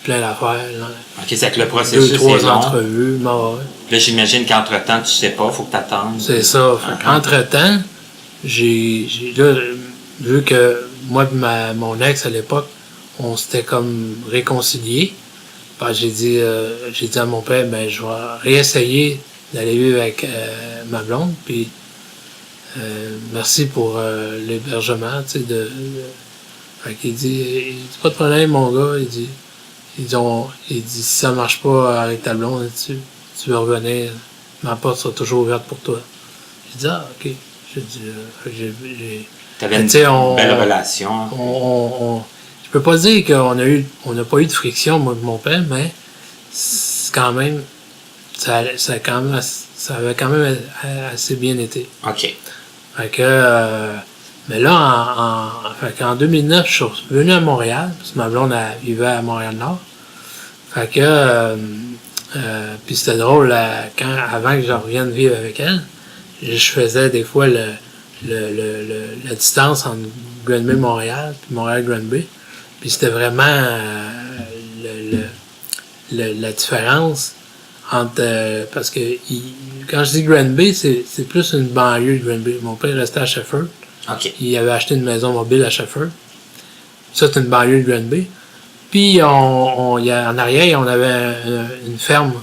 plein d'affaires. OK, c'est que le processus 2-3 est long. entrevues. Là, j'imagine qu'entre-temps, tu sais pas, il faut que tu attendes. C'est ça. Entre-temps, vu que moi et mon ex à l'époque, on s'était comme réconciliés, j'ai dit à mon père, je vais réessayer d'aller vivre avec ma blonde, puis merci pour l'hébergement, tu sais, fait qu'il dit, pas de problème, mon gars, il dit, si ça marche pas avec ta blonde, tu veux revenir, ma porte sera toujours ouverte pour toi. J'ai dit, OK. J'ai dit, t'avais une belle relation. Je peux pas dire qu'on n'a pas eu de friction, moi et mon père, mais c'est quand même, ça avait quand même assez bien été. OK. Fait que, mais là, fait qu'en 2009, je suis revenu à Montréal, parce que ma blonde vivait à Montréal-Nord. Fait que, puis c'était drôle, avant que je revienne vivre avec elle, je faisais des fois la distance entre Granby-Montréal puis Montréal-Granby. Puis c'était vraiment la différence entre... parce que quand je dis Granby, c'est plus une banlieue de Granby. Mon père restait à Shefford. OK. Il avait acheté une maison mobile à Shefford. Ça, c'est une banlieue de Granby. Puis en arrière, on avait une ferme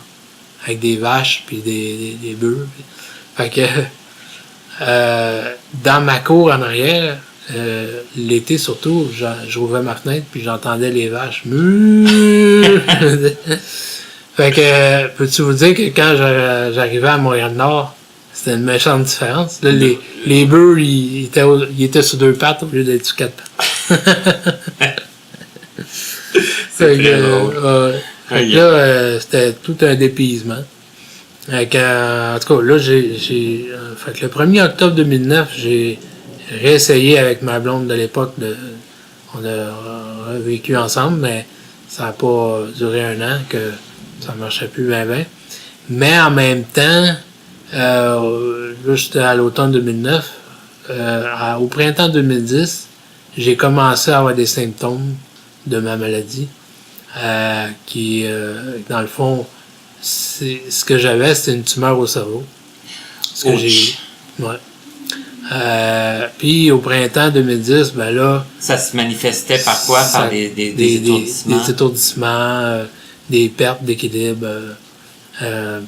avec des vaches puis des bœufs. Fait que dans ma cour en arrière, l'été surtout, j'ouvrais ma fenêtre puis j'entendais les vaches. Fait que peux-tu vous dire que quand j'arrivais à Montréal-Nord, c'était une méchante différence. Là, les bœufs, ils étaient sur 2 pattes au lieu d'être sur 4 pattes. C'est très drôle. Fait que là, c'était tout un dépaysement. En tout cas, là, fait que le 1er octobre 2009, j'ai réessayé avec ma blonde de l'époque. On a vécu ensemble, mais ça n'a pas duré 1 an, que ça ne marchait plus bien. Mais en même temps, là, j'étais à l'automne 2009. Au printemps 2010, j'ai commencé à avoir des symptômes de ma maladie, qui, dans le fond, ce que j'avais, c'était une tumeur au cerveau. Puis au printemps 2010, là... Ça se manifestait par quoi? Par des étourdissements? Des étourdissements, des pertes d'équilibre.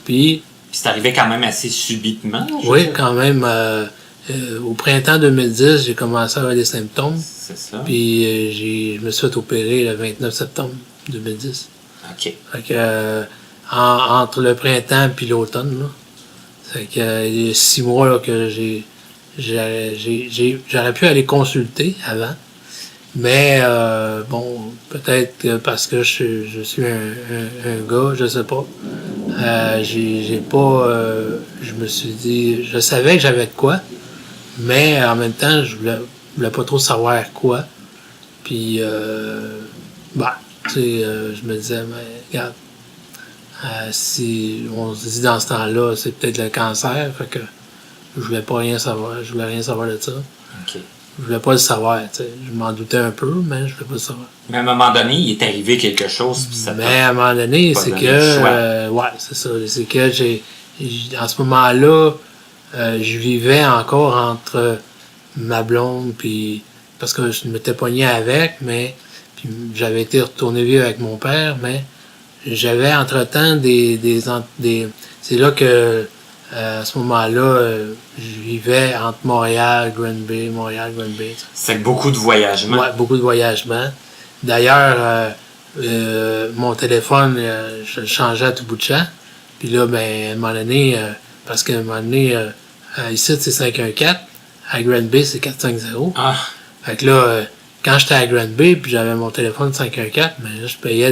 Puis c'est arrivé quand même assez subitement. Oui, quand même. au printemps 2010, j'ai commencé à avoir des symptômes. C'est ça. Puis je me suis fait opérer le 29 septembre 2010. OK. Fait que, entre le printemps et l'automne, là, fait que, il y a 6 mois là, que j'aurais pu aller consulter avant. Mais bon, peut-être que parce que je suis un gars, je sais pas. J'ai pas. Je me suis dit. Je savais que j'avais de quoi, mais en même temps, je voulais pas trop savoir quoi. Puis bah, tu sais, je me disais, mais regarde, si on se dit dans ce temps-là, c'est peut-être le cancer, fait que je voulais pas rien savoir. Je voulais rien savoir de ça. OK. Je voulais pas le savoir, tu sais. Je m'en doutais un peu, mais je voulais pas le savoir. Mais à un moment donné, il est arrivé quelque chose, puis ça Mais à un moment donné, pas c'est donné le choix. que... ouais, c'est ça. C'est que en ce moment-là, je vivais encore entre ma blonde, puis... Parce que je m'étais pogné avec, mais... Puis j'avais été retourné vivre avec mon père, mais... J'avais entre-temps c'est là que... à ce moment-là, je vivais entre Montréal, Granby. C'est beaucoup de voyagement. Ouais, beaucoup de voyagements. D'ailleurs, mon téléphone, je le changeais à tout bout de champ. Puis là, ben, à un moment donné, parce qu'à un moment donné, ici, c'est 514. À Granby, c'est 450. Ah, Fait que là, quand j'étais à Granby, puis j'avais mon téléphone 514, ben là, je payais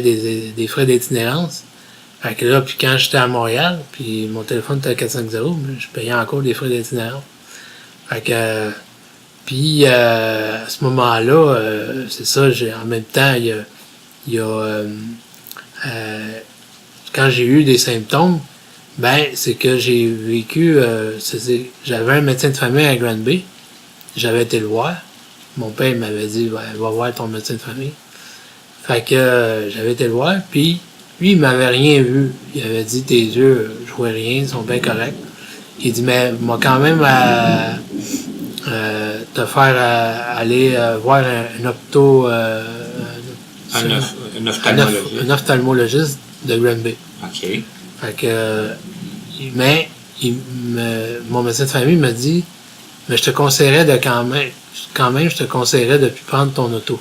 des frais d'itinérance. Fait que là, puis quand j'étais à Montréal, puis mon téléphone était à 450, je payais encore des frais d'itinérance. Fait que, puis à ce moment-là, c'est ça, en même temps, quand j'ai eu des symptômes, ben, c'est que j'ai vécu, j'avais un médecin de famille à Granby, j'avais été le voir. Mon père m'avait dit, va voir ton médecin de famille. Fait que j'avais été le voir, puis lui, il m'avait rien vu. Il avait dit, tes yeux, je vois rien, ils sont bien corrects. Il dit, mais moi quand même te faire aller voir un ophtalmologiste de Granby. OK. Fait que, mais mon médecin de famille m'a dit, mais je te conseillerais de quand même, je te conseillerais de plus prendre ton auto.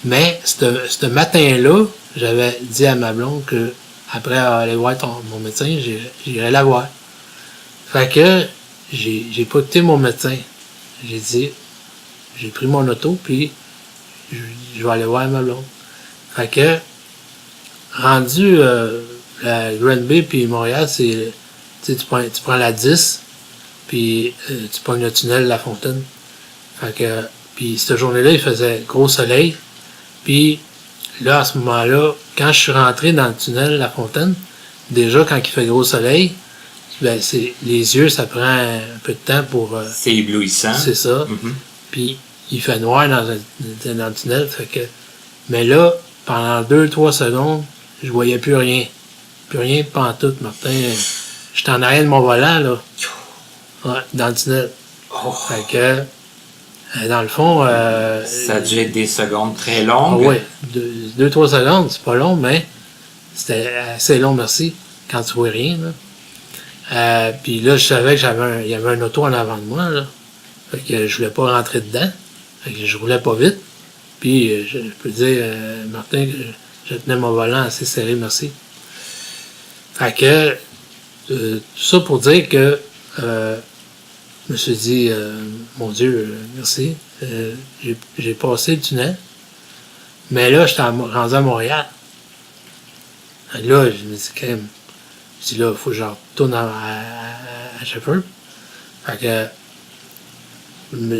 Mais ce matin-là, j'avais dit à ma blonde que après aller voir mon médecin, j'irais la voir. Fait que j'ai pas écouté mon médecin. J'ai dit, j'ai pris mon auto, puis je vais aller voir ma blonde. Fait que, rendu à Granby puis Montréal, c'est, tu prends la 10, puis tu prends le tunnel La Fontaine. Fait que, puis cette journée-là, il faisait gros soleil. Puis là, à ce moment-là, quand je suis rentré dans le tunnel La Fontaine, déjà, quand il fait gros soleil, ben, les yeux, ça prend un peu de temps pour... c'est éblouissant. C'est ça. Mm-hmm. Puis il fait noir dans le tunnel. Fait que, mais là, pendant 2-3 secondes, je voyais plus rien. Plus rien pantoute, Martin. J'étais en arrière de mon volant, là. Ouais, dans le tunnel. Oh. Fait que, dans le fond... ça a dû être des secondes très longues. Oui, 2-3 secondes, c'est pas long, mais c'était assez long, merci, quand tu vois rien, là. Puis là, je savais qu'il y avait un auto en avant de moi, là. Fait que je voulais pas rentrer dedans. Fait que je roulais pas vite. Puis je peux dire, Martin, que je tenais mon volant assez serré, merci. Fait que tout ça pour dire que je me suis dit, mon Dieu, merci. J'ai passé le tunnel. Mais là, j'étais rendu à Montréal. Là, je me dis quand même, je dis là, il faut que je retourne à Shefford. Fait que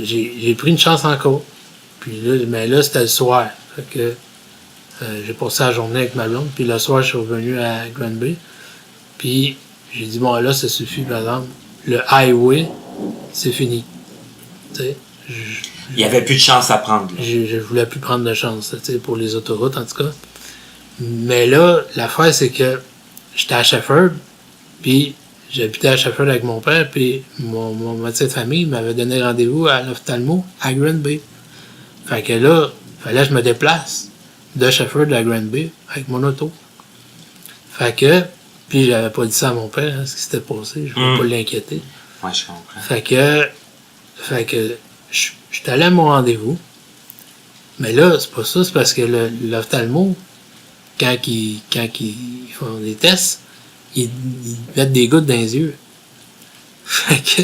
j'ai pris une chance encore. Puis là, mais là, c'était le soir. Fait que j'ai passé la journée avec ma blonde. Puis le soir, je suis revenu à Granby. Puis j'ai dit, bon, là, ça suffit, par exemple. Le highway, c'est fini. Tu sais, il n'y avait plus de chance à prendre. Je voulais plus prendre de chance, tu sais, pour les autoroutes, en tout cas. Mais là, l'affaire, c'est que j'étais à Shefford, puis j'habitais à Shefford avec mon père, puis mon médecin de famille m'avait donné rendez-vous à l'ophtalmo à Granby. Fait que là, fallait que je me déplace de Shefford à Granby avec mon auto. Fait que, puis j'avais pas dit ça à mon père, hein, ce qui s'était passé, je voulais pas l'inquiéter. Ouais, je comprends. Fait que j'étais allé à mon rendez-vous. Mais là, c'est pas ça, c'est parce que l'ophtalmo, quand ils font des tests, ils mettent des gouttes dans les yeux. Fait que,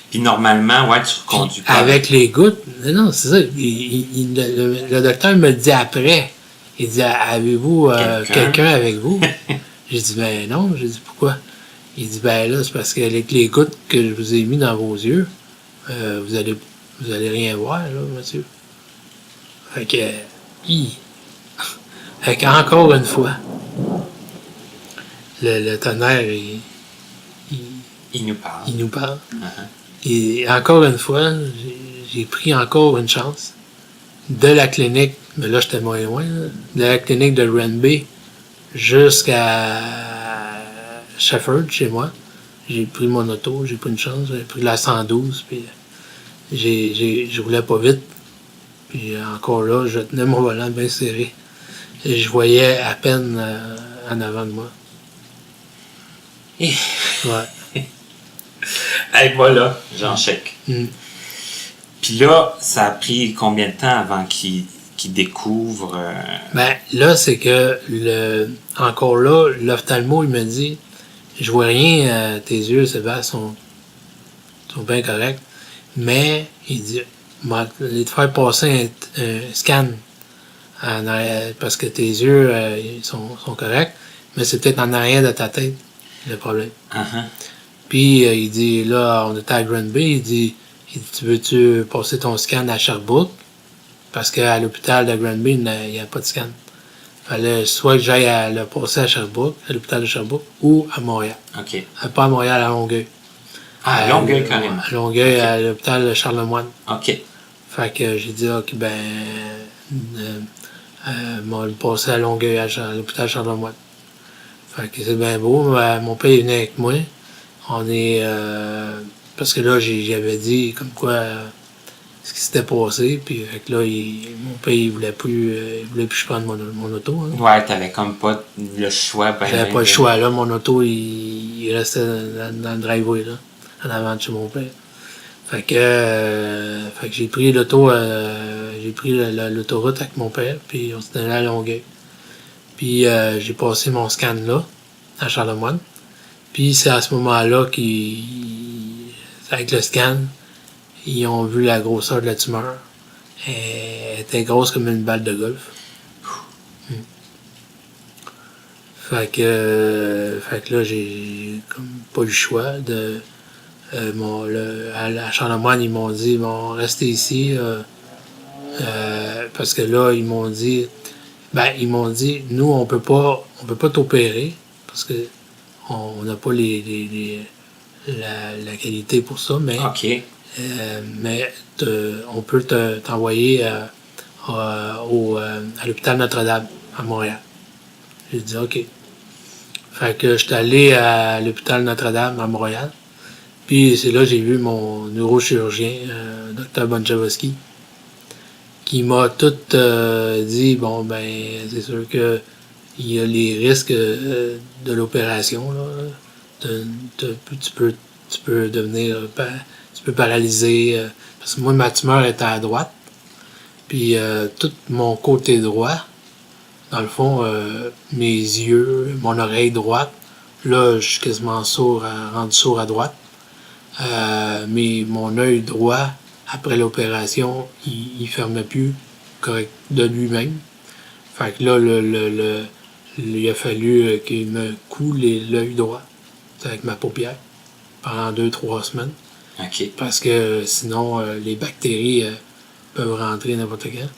Puis normalement, ouais, tu conduis pas. avec les gouttes, non, c'est ça. Le docteur me le dit après. Il dit, avez-vous quelqu'un avec vous? J'ai dit, ben non. J'ai dit, pourquoi? Il dit, ben là, c'est parce que avec les gouttes que je vous ai mis dans vos yeux, vous allez rien voir, là, monsieur. Fait que, fait qu'encore une fois, le tonnerre, Il nous parle. il nous parle. Uh-huh. Et encore une fois, j'ai pris encore une chance de la clinique, mais là j'étais moins loin, là, de la clinique de Renby jusqu'à Shefford, chez moi. J'ai pris mon auto, j'ai pris une chance, j'ai pris la 112, puis je roulais pas vite. Puis encore là, je tenais mon volant bien serré. Et je voyais à peine en avant de moi. Ouais. Hey, voilà, j'en chèque. Mm. Puis là, ça a pris combien de temps avant qu'il découvre... Ben, là, c'est que encore là, l'ophtalmo, il me dit, je vois rien, tes yeux, Sébastien, sont bien corrects. Mais, il dit, moi, aller te faire passer un scan en arrière, parce que tes yeux, ils sont corrects, mais c'est peut-être en arrière de ta tête, le problème. Uh-huh. Puis, il dit, là, on était à Granby, il dit, tu veux-tu passer ton scan à Sherbrooke? Parce qu'à l'hôpital de Granby, il n'y a pas de scan. Fallait soit que j'aille le passer à Sherbrooke, à l'hôpital de Sherbrooke, ou à Montréal. OK. Pas à Montréal, à Longueuil. Ah, à Longueuil, carrément. À Longueuil, OK. à l'hôpital de Charlemagne. OK. Fait que j'ai dit, OK, ben, on va le passer à Longueuil, à l'hôpital Charlemagne. Fait que c'est bien beau. Mon père est venu avec moi. On est... parce que là, j'avais dit comme quoi ce qui s'était passé. Puis fait que là, mon père, il voulait plus que je prenne mon auto. Hein. Ouais, t'avais comme pas le choix. J'avais pas le choix. Là, mon auto, il restait dans le driveway, là, en avant de chez mon père. Fait que j'ai pris l'auto, j'ai pris l'autoroute avec mon père, puis on s'est allé à Longueuil. Puis j'ai passé mon scan là, à Charlemagne. Puis c'est à ce moment-là avec le scan, ils ont vu la grosseur de la tumeur. Elle était grosse comme une balle de golf. Fait que là, j'ai comme pas eu le choix de... à Charlemagne, ils m'ont dit, bon, restez ici, parce que là, ils m'ont dit, nous, on peut pas t'opérer, parce que on n'a pas la qualité pour ça, mais, OK. mais on peut t'envoyer à l'hôpital Notre-Dame, à Montréal. J'ai dit, OK. Fait que j'étais allé à l'hôpital Notre-Dame, à Montréal. Puis c'est là que j'ai vu mon neurochirurgien, Dr. Bonjavosky, qui m'a tout dit, bon, ben, c'est sûr que il y a les risques de l'opération, là. Tu peux devenir, tu peux paralyser, parce que moi, ma tumeur était à droite, puis tout mon côté droit, dans le fond, mes yeux, mon oreille droite, là, je suis quasiment rendu sourd à droite. Mais mon œil droit, après l'opération, il fermait plus correct de lui-même. Fait que là, il a fallu qu'il me coule l'œil droit avec ma paupière pendant 2-3 semaines. OK. Parce que sinon, les bactéries peuvent rentrer n'importe quand.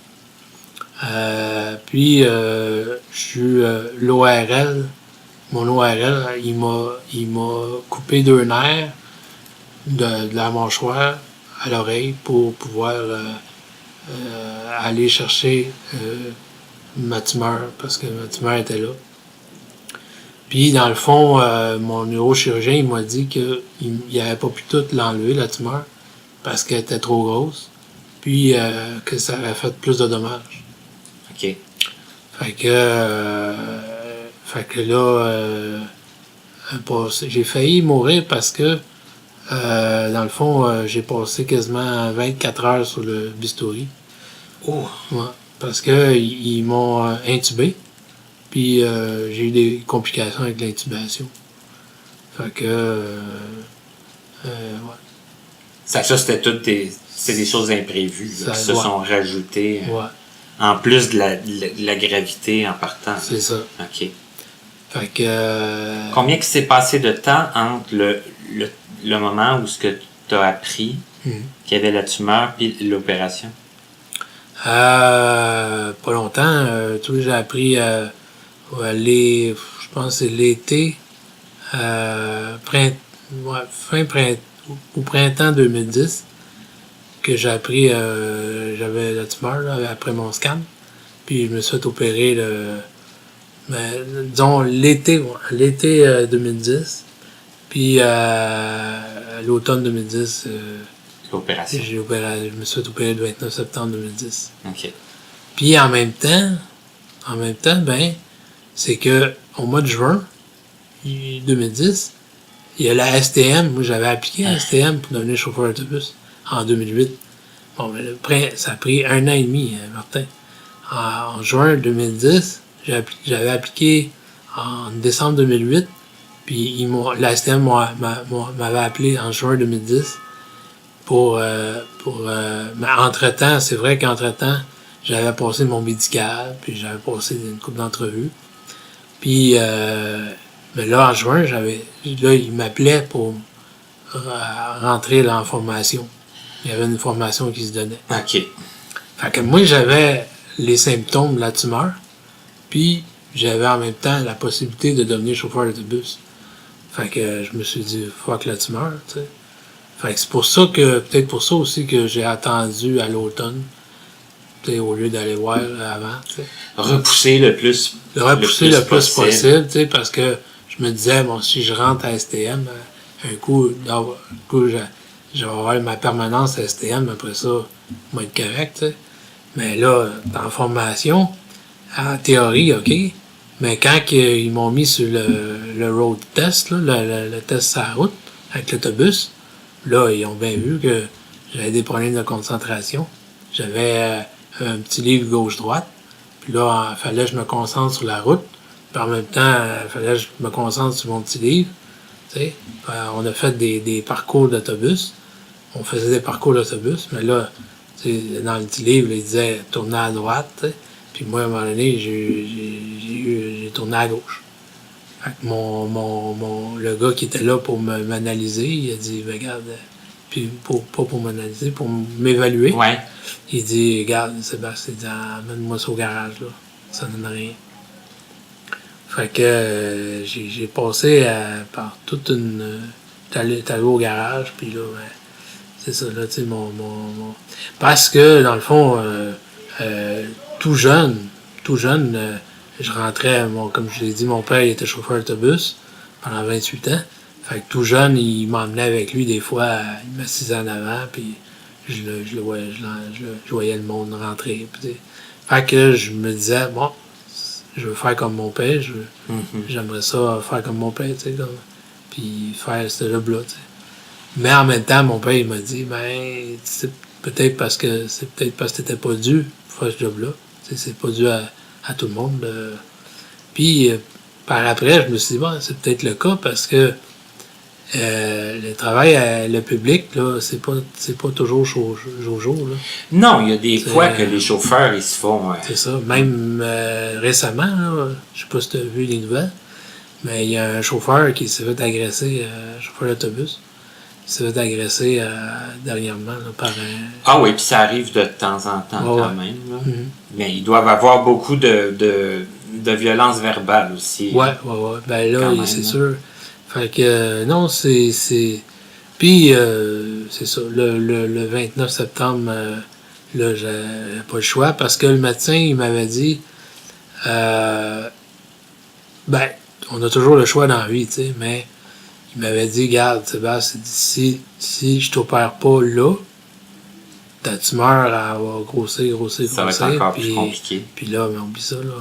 Puis, je suis l'ORL. Mon ORL, il m'a coupé 2 nerfs de la mâchoire à l'oreille pour pouvoir aller chercher ma tumeur, parce que ma tumeur était là. Puis, dans le fond, mon neurochirurgien, il m'a dit qu'il n'avait pas pu tout l'enlever, la tumeur, parce qu'elle était trop grosse, puis que ça aurait fait plus de dommages. OK. Fait que là, j'ai failli mourir parce que Dans le fond, j'ai passé quasiment 24 heures sur le bistouri. Oh! Ouais, parce que ils m'ont intubé. Puis j'ai eu des complications avec l'intubation. Fait que... ouais. Ça, c'était toutes c'est des choses imprévues là, qui se sont rajoutées en plus de la gravité en partant. C'est ça. OK. Fait que... Combien qu'il s'est passé de temps entre le moment où ce que tu as appris qu'il y avait la tumeur puis l'opération? Pas longtemps. J'ai appris je pense que c'est l'été, au printemps 2010, que j'ai appris j'avais la tumeur là, après mon scan. Puis je me suis fait opérer disons l'été 2010. Puis l'automne 2010, L'opération. je me suis fait opérer le 29 septembre 2010. OK. Puis en même temps, ben, c'est que au mois de juin 2010, il y a la STM. Moi, j'avais appliqué à la STM pour devenir chauffeur d'autobus en 2008. Bon, mais ça a pris 1 an et demi, Martin. En juin 2010, j'avais appliqué en décembre 2008, puis la STM m'avait appelé en juin 2010 mais entre-temps, c'est vrai qu'entre-temps, j'avais passé mon médical, puis j'avais passé une couple d'entrevues. Puis, mais là, en juin, il m'appelait pour rentrer en formation. Il y avait une formation qui se donnait. OK. Fait que moi, j'avais les symptômes de la tumeur, puis j'avais en même temps la possibilité de devenir chauffeur d'autobus. Fait que je me suis dit, fuck la tumeur, tu sais. Fait que c'est peut-être pour ça aussi que j'ai attendu à l'automne, au lieu d'aller voir avant, t'sais. Repousser le plus possible, parce que je me disais, bon, si je rentre à STM, un coup je vais avoir ma permanence à STM, après ça, je vais être correct, t'sais. Mais là, en formation, en théorie, OK, mais quand ils m'ont mis sur le road test, là, le test sur la route, avec l'autobus, là, ils ont bien vu que j'avais des problèmes de concentration. J'avais un petit livre gauche-droite. Puis là, il fallait que je me concentre sur la route. Puis en même temps, il fallait que je me concentre sur mon petit livre. T'sais. On a fait des parcours d'autobus. On faisait des parcours d'autobus. Mais là, dans le petit livre, il disait « tourner à droite ». T'sais. Puis moi, à un moment donné, j'ai tourné à gauche. Fait que le gars qui était là pour m'analyser, il a dit, regarde, puis pas pour m'analyser, pour m'évaluer. Ouais. Il dit, regarde, Sébastien, amène-moi ça au garage, là. Ça donne rien. Fait que j'ai passé par toute une... T'allais au garage, puis là, ben, c'est ça, là, tu sais, parce que, dans le fond, tout jeune, je rentrais, comme je l'ai dit, mon père il était chauffeur d'autobus pendant 28 ans. Fait que tout jeune, il m'emmenait avec lui des fois, il m'assisait en avant, puis je voyais le monde rentrer. Puis, fait que je me disais, bon, je veux faire comme mon père, j'aimerais ça faire comme mon père, tu sais, puis faire ce job-là, tu sais. Mais en même temps, mon père, il m'a dit, ben, c'est peut-être parce que t'étais pas dû pour faire ce job-là. Tu sais, c'est pas dû à tout le monde. Puis, par après, je me suis dit, bon, c'est peut-être le cas parce que le travail le public, là, c'est pas toujours jour. Là. Non, il y a des fois que les chauffeurs, ils se font... C'est ça. Même récemment, là, je sais pas si tu as vu les nouvelles, mais il y a un chauffeur qui s'est fait agresser, chauffeur d'autobus, qui s'est fait agresser dernièrement là, par un... Ah oui, puis ça arrive de temps en temps quand même. Là. Mais ils doivent avoir beaucoup de violence verbale aussi. Ouais. Ben là, c'est sûr. Fait que, non, c'est... Puis, c'est ça, le 29 septembre, là, j'avais pas le choix parce que le médecin, il m'avait dit, ben, on a toujours le choix dans la vie, tu sais, mais il m'avait dit, regarde, Sébastien, si je t'opère pas là, ta tumeur, elle va grossir. Ça va être encore plus compliqué. Puis là, mais oublie ça, là.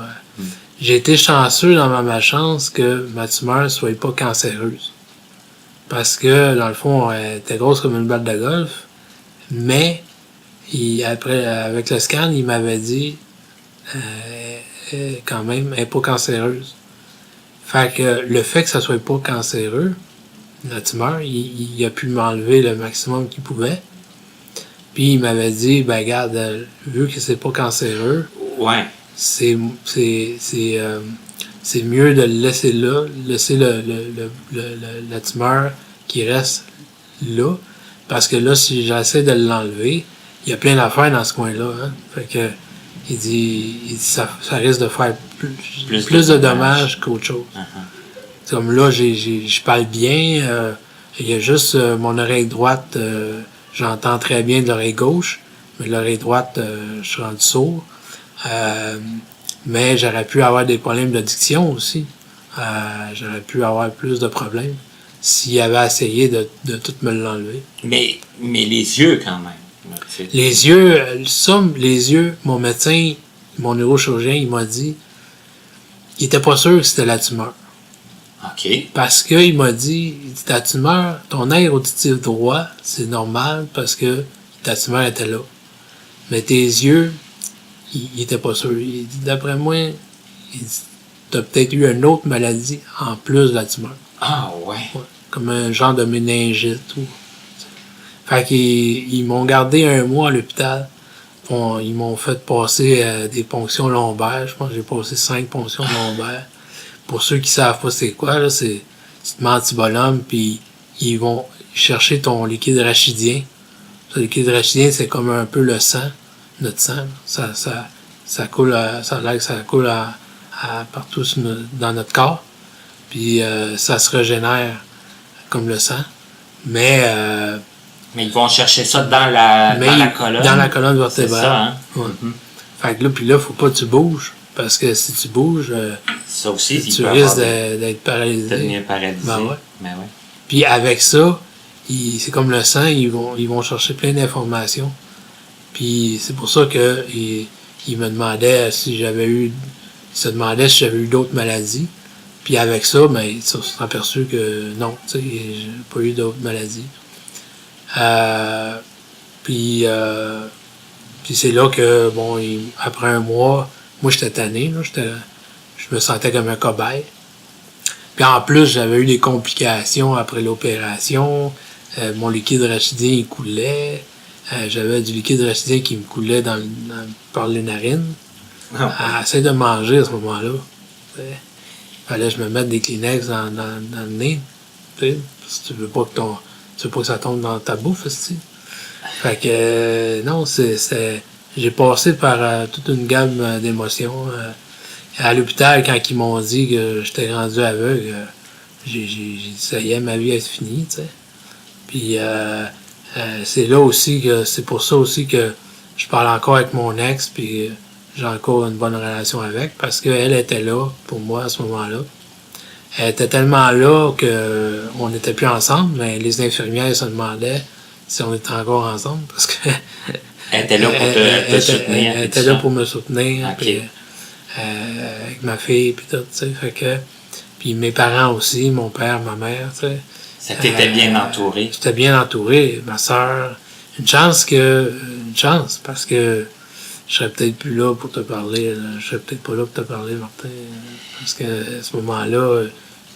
J'ai été chanceux dans ma chance que ma tumeur soit pas cancéreuse. Parce que, dans le fond, elle était grosse comme une balle de golf. Mais, après, avec le scan, il m'avait dit, quand même, elle n'est pas cancéreuse. Fait que le fait que ça soit pas cancéreux, la tumeur, il a pu m'enlever le maximum qu'il pouvait. Puis il m'avait dit, ben regarde, vu que c'est pas cancéreux, Ouais. c'est mieux de le laisser là, laisser la tumeur qui reste là. Parce que là, si j'essaie de l'enlever, il y a plein d'affaires dans ce coin-là. Hein? Fait que il dit ça risque de faire plus de dommages qu'autre chose. Uh-huh. Comme là, je parle bien. Il y a juste mon oreille droite, j'entends très bien de l'oreille gauche, mais l'oreille droite, je suis rendu sourd. Mais j'aurais pu avoir des problèmes d'addiction aussi. J'aurais pu avoir plus de problèmes s'il avait essayé de tout me l'enlever. Mais les yeux, quand même. Les yeux, mon médecin, mon neurochirurgien, il m'a dit, il était pas sûr que c'était la tumeur. OK. Parce qu'il m'a dit, ta tumeur, ton aire auditif droit, c'est normal parce que ta tumeur était là. Mais tes yeux, il était pas sûr. Il dit, d'après moi, il dit, t'as peut-être eu une autre maladie en plus de la tumeur. Ah ouais. Comme un genre de méningite ou... Fait qu'ils m'ont gardé 1 mois à l'hôpital. Ils m'ont fait passer des ponctions lombaires. Je pense que j'ai passé 5 ponctions lombaires. Pour ceux qui savent pas c'est quoi, là, c'est tu te mets antibolum, puis ils vont chercher ton liquide rachidien. Le liquide rachidien, c'est comme un peu le sang, notre sang. Ça coule, ça coule partout dans notre corps. Puis ça se régénère comme le sang. Mais ils vont chercher ça dans la colonne. Dans la colonne vertébrale. C'est ça, hein? Ouais. Mm-hmm. Fait que là, puis là, faut pas que tu bouges. Parce que si tu bouges, ça aussi, tu risques d'être paralysé. De devenir paralysé. Ben ouais. Ben ouais. Puis avec ça, c'est comme le sang, ils vont chercher plein d'informations. Puis c'est pour ça que il me demandait si j'avais eu d'autres maladies. Puis avec ça, ben, ils se sont aperçus que non, tu sais, j'ai pas eu d'autres maladies. Puis c'est là que, bon, après 1 mois, moi j'étais tanné, là, je me sentais comme un cobaye. Puis en plus, j'avais eu des complications après l'opération. Mon liquide rachidien, il coulait. J'avais du liquide rachidien qui me coulait par les narines. Essaye de manger à ce moment-là. Fallait que je me mette des Kleenex dans le nez. Parce que tu veux pas que ça tombe dans ta bouffe, aussi. Fait que non, j'ai passé par toute une gamme d'émotions. À l'hôpital, quand ils m'ont dit que j'étais rendu aveugle, j'ai dit ça y est, ma vie est finie, tu sais. Puis c'est là aussi que c'est pour ça aussi que je parle encore avec mon ex, puis j'ai encore une bonne relation avec, parce qu'elle était là pour moi à ce moment-là. Elle était tellement là que on n'était plus ensemble, mais les infirmières se demandaient si on était encore ensemble, parce que elle était là pour te soutenir. Elle était là pour me soutenir. Okay. Puis, avec ma fille, puis tout, tu sais, fait que... Puis mes parents aussi, mon père, ma mère, tu sais. Ça t'était bien entouré. J'étais bien entouré, ma soeur. Une chance, parce que je serais peut-être plus là pour te parler, là. Je serais peut-être pas là pour te parler, Martin, parce que à ce moment-là,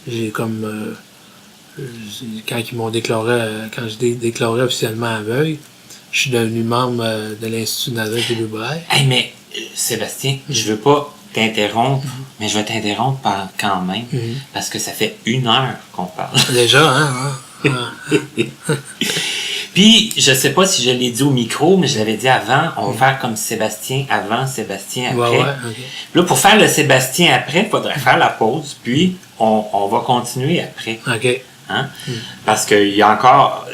j'ai comme... quand ils m'ont déclaré, quand j'ai déclaré officiellement aveugle, je suis devenu membre de l'Institut Nazareth et Lubraille. Hey, mais Sébastien, je veux pas t'interrompre, mais je vais t'interrompre quand même, parce que ça fait 1 heure qu'on parle. Déjà, hein? Puis, je sais pas si je l'ai dit au micro, mais je l'avais dit avant, on va faire comme Sébastien avant, Sébastien après. Ouais, okay. Là, pour faire le Sébastien après, il faudrait faire la pause, puis on va continuer après. OK. Hein? Parce qu'il y a encore,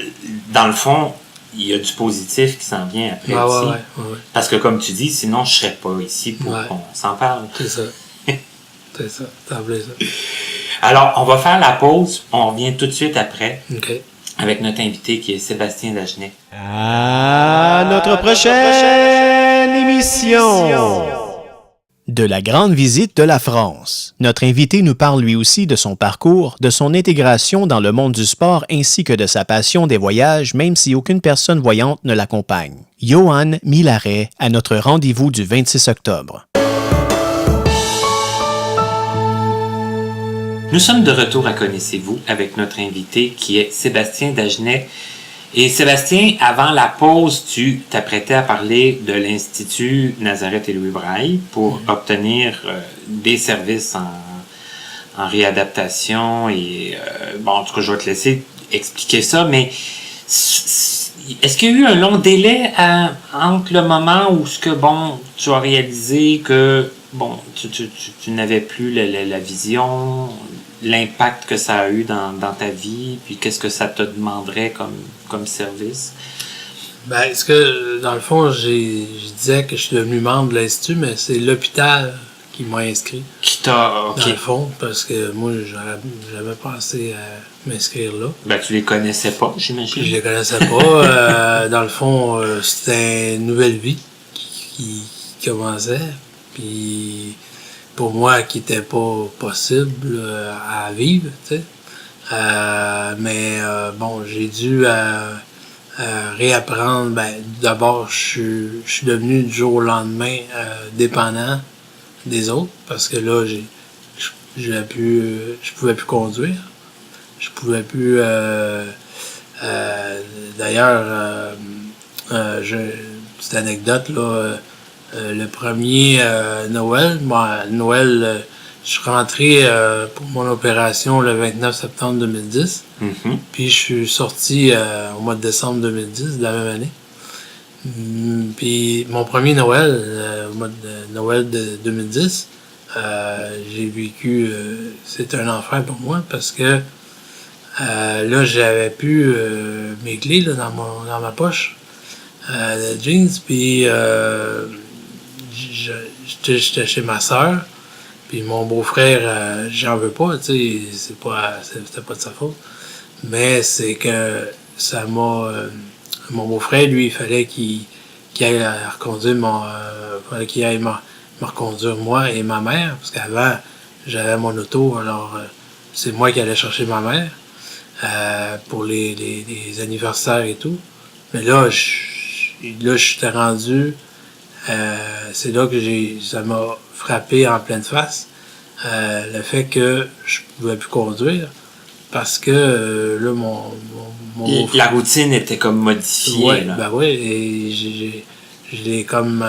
dans le fond, il y a du positif qui s'en vient après aussi. Ouais. Parce que comme tu dis, sinon je serais pas ici pour qu'on s'en parle. C'est ça. C'est ça. T'as appelé ça. Alors, on va faire la pause. On revient tout de suite après. OK. Avec notre invité qui est Sébastien Dagenet. À notre prochaine émission. De la grande visite de la France. Notre invité nous parle lui aussi de son parcours, de son intégration dans le monde du sport ainsi que de sa passion des voyages, même si aucune personne voyante ne l'accompagne. Yoann Millaret à notre rendez-vous du 26 octobre. Nous sommes de retour à Connaissez-vous avec notre invité qui est Sébastien Dagenet. Et Sébastien, avant la pause, tu t'apprêtais à parler de l'Institut Nazareth et Louis Braille pour obtenir des services en réadaptation. Et bon, en tout cas, je vais te laisser expliquer ça, mais est-ce qu'il y a eu un long délai entre le moment où tu as réalisé que tu n'avais plus la vision, l'impact que ça a eu dans ta vie, puis qu'est-ce que ça te demanderait comme service? Ben, est-ce que, dans le fond, je disais que je suis devenu membre de l'Institut, mais c'est l'hôpital qui m'a inscrit. Qui t'a... OK. Dans le fond, parce que moi, j'avais pensé à m'inscrire là. Ben, tu les connaissais pas, j'imagine. Je les connaissais pas. Dans le fond, c'était une nouvelle vie qui commençait. Puis pour moi, qui n'était pas possible à vivre, tu sais. Mais j'ai dû réapprendre. Ben, d'abord, je suis devenu du jour au lendemain dépendant des autres parce que là, je pouvais plus conduire. Je pouvais plus. D'ailleurs, petite anecdote là. Le premier Noël, je suis rentré pour mon opération le 29 septembre 2010. Mm-hmm. Puis je suis sorti au mois de décembre 2010, de la même année. Puis mon premier Noël, au mois de Noël de 2010, j'ai vécu... c'était un enfer pour moi parce que là, j'avais plus mes clés là, dans ma poche de jeans. Puis... j'étais chez ma soeur, puis mon beau-frère, j'en veux pas, tu sais, c'était pas de sa faute, mais c'est que ça m'a... mon beau-frère, lui, il fallait qu'il aille reconduire fallait qu'il aille me reconduire moi et ma mère, parce qu'avant, j'avais mon auto, alors c'est moi qui allais chercher ma mère pour les anniversaires et tout. Mais là, j'étais rendu... c'est là que ça m'a frappé en pleine face, le fait que je pouvais plus conduire parce que là la routine était comme modifiée. Ouais, là. Ben oui, et je l'ai comme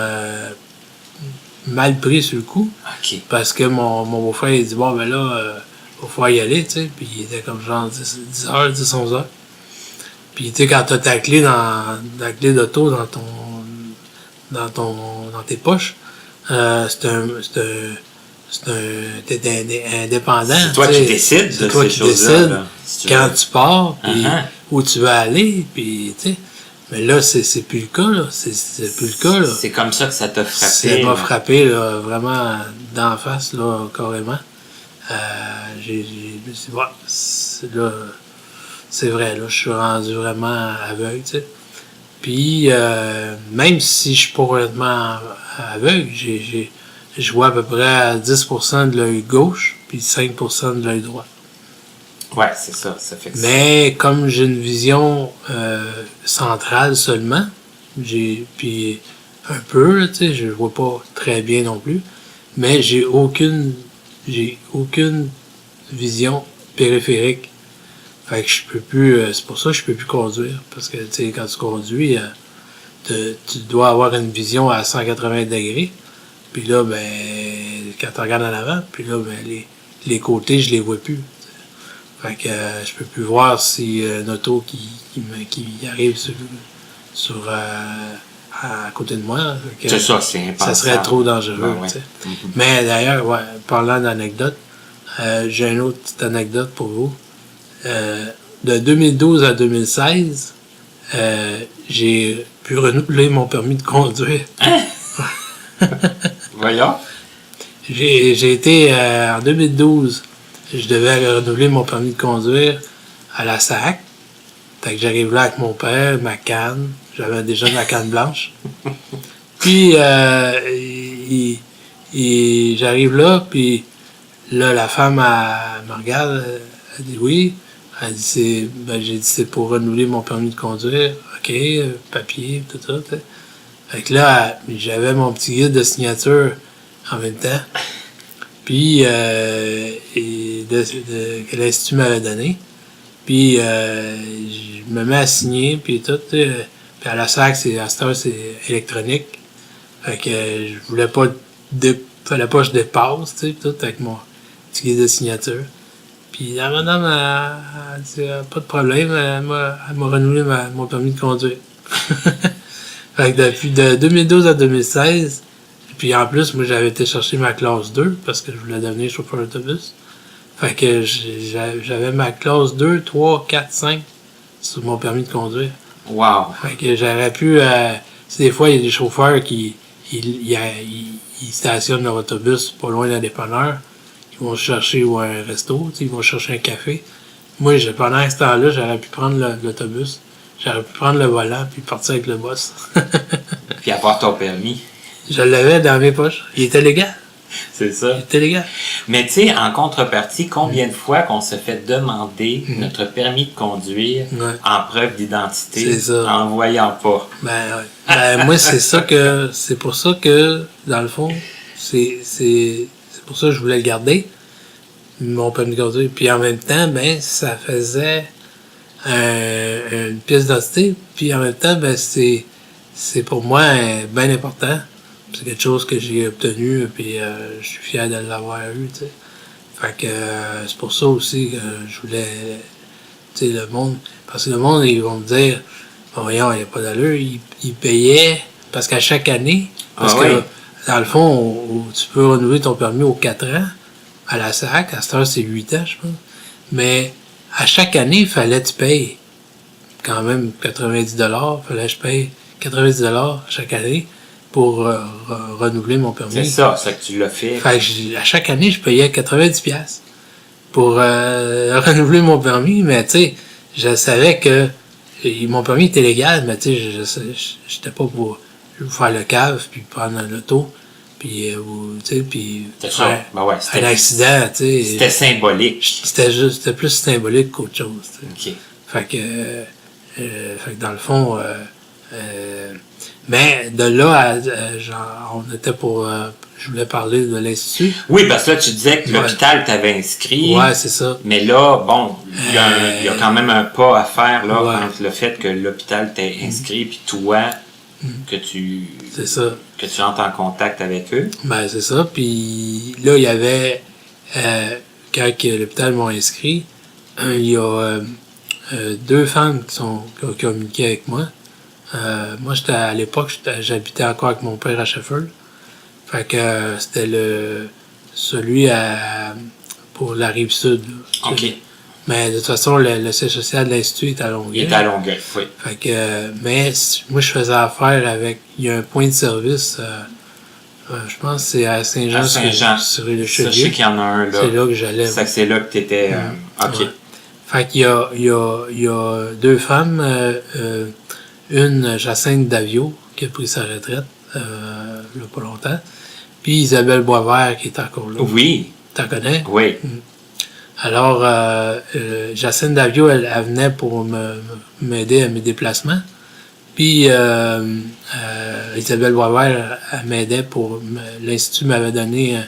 mal pris sur le coup. OK. Parce que mon beau-frère il dit bon ben là faut falloir y aller, tu sais, puis il était comme genre 10h, 11h. Puis tu sais, quand t'as ta clé ta clé d'auto dans tes poches, t'es indépendant. C'est toi qui décides de ces choses-là. Quand tu pars, puis où tu vas aller, puis tu sais. Mais là, c'est plus le cas, là. C'est plus le cas, là. C'est comme ça que ça t'a frappé. Ça m'a frappé, là, vraiment d'en face, là, carrément. J'ai dit, ouais, là, c'est vrai, là, je suis rendu vraiment aveugle, tu sais. Puis, même si je suis pas complètement aveugle, je vois à peu près à 10% de l'œil gauche, puis 5% de l'œil droit. Ouais, c'est ça, ça fait que mais comme j'ai une vision centrale seulement, puis un peu, tu sais, je vois pas très bien non plus, mais j'ai aucune vision périphérique. Fait que je peux plus, c'est pour ça que je peux plus conduire, parce que tu sais, quand tu conduis, tu dois avoir une vision à 180 degrés, puis là, ben, quand tu regardes en avant, puis là, ben, les côtés, je les vois plus. Fait que je peux plus voir si une auto qui arrive à côté de moi. C'est ça, c'est impensable. Ça serait trop dangereux. Ouais. Mm-hmm. Mais d'ailleurs, ouais, parlant d'anecdotes, j'ai une autre petite anecdote pour vous. De 2012 à 2016, j'ai pu renouveler mon permis de conduire. Voyons. J'ai été en 2012, je devais renouveler mon permis de conduire à la SAC. Fait que j'arrive là avec mon père, ma canne. J'avais déjà ma canne blanche. Puis Et j'arrive là, puis là, la femme, elle me regarde, elle dit oui. Elle dit, j'ai dit, c'est pour renouveler mon permis de conduire. OK, papier, tout ça, t'sais. Fait que là, j'avais mon petit guide de signature en même temps. Puis, que l'Institut m'avait donné. Puis, je me mets à signer, puis tout. Puis à la SAC, à cette heure, c'est électronique. Fait que je voulais pas... fallait pas que je dépasse, tu sais, tout, avec mon petit guide de signature. Puis la madame, elle dit, pas de problème, elle m'a renouvelé mon permis de conduire. Fait que depuis de 2012 à 2016, puis en plus, moi, j'avais été chercher ma classe 2 parce que je voulais devenir chauffeur d'autobus. Fait que j'avais ma classe 2, 3, 4, 5 sur mon permis de conduire. Wow! Fait que j'aurais pu... des fois, il y a des chauffeurs qui ils stationnent leur autobus pas loin d'un dépanneur. Ils vont chercher ou un resto, ils vont chercher un café. Moi, pendant ce temps-là, j'aurais pu prendre l'autobus. J'aurais pu prendre le volant puis partir avec le boss. Puis avoir ton permis. Je l'avais dans mes poches. Il était légal. C'est ça. Il était légal. Mais tu sais, en contrepartie, combien de fois qu'on se fait demander notre permis de conduire en preuve d'identité en voyant pas? Moi, c'est pour ça que, dans le fond, c'est pour ça que je voulais le garder, mon permis de conduire. Puis en même temps, ça faisait une pièce d'identité. Puis en même temps, c'est pour moi bien important. C'est quelque chose que j'ai obtenu, puis je suis fier de l'avoir eu, tu sais. Fait que c'est pour ça aussi que je voulais, tu sais, le monde, parce que le monde, ils vont me dire, voyons, il n'y a pas d'allure, ils payaient, parce qu'à chaque année, parce que dans le fond, tu peux renouveler ton permis aux 4 ans, à la SAC, à cette heure, c'est 8 ans, je pense. Mais à chaque année, il fallait que tu payes quand même 90$, fallait que je paye 90$ chaque année pour renouveler mon permis. C'est ça que tu l'as fait. Fait que à chaque année, je payais 90$ pour renouveler mon permis, mais tu sais, je savais que mon permis était légal, mais tu sais, j'étais pas pour faire le cave, puis prendre l'auto, puis tu sais, puis faire un accident, tu sais. C'était symbolique. C'était plus symbolique qu'autre chose, tu sais. OK. Fait que dans le fond, mais de là à on était pour... je voulais parler de l'Institut. Oui, parce que là, tu disais que l'hôpital t'avait inscrit. Ouais, c'est ça. Mais là, bon, il y a quand même un pas à faire là, entre le fait que l'hôpital t'ait inscrit, puis toi, que tu entres en contact avec eux. Ben, c'est ça. Puis là, il y avait... quand l'hôpital m'a inscrit, il y a 2 femmes qui ont communiqué avec moi. Moi, à l'époque, j'habitais encore avec mon père à Sheffield. Fait que c'était celui pour la Rive-Sud. Là. OK. Mais de toute façon, le siège social de l'Institut est à Longueuil. Il est à Longueuil, oui. Fait que, mais moi, je faisais affaire avec... Il y a un point de service, je pense que c'est à Saint-Jean, sur le Chaudier. Je sais qu'il y en a un là. C'est là que j'allais. C'est là que tu étais... OK. Ouais. Fait qu'il y a 2 femmes... une, Jacinthe Davio, qui a pris sa retraite, il n'y a pas longtemps. Puis Isabelle Boisvert, qui est encore là. Oui. T'en connais? Oui. Alors, Jacinthe Davio, elle venait pour m'aider à mes déplacements. Puis Isabelle Boisvert, elle m'aidait pour... L'Institut m'avait donné,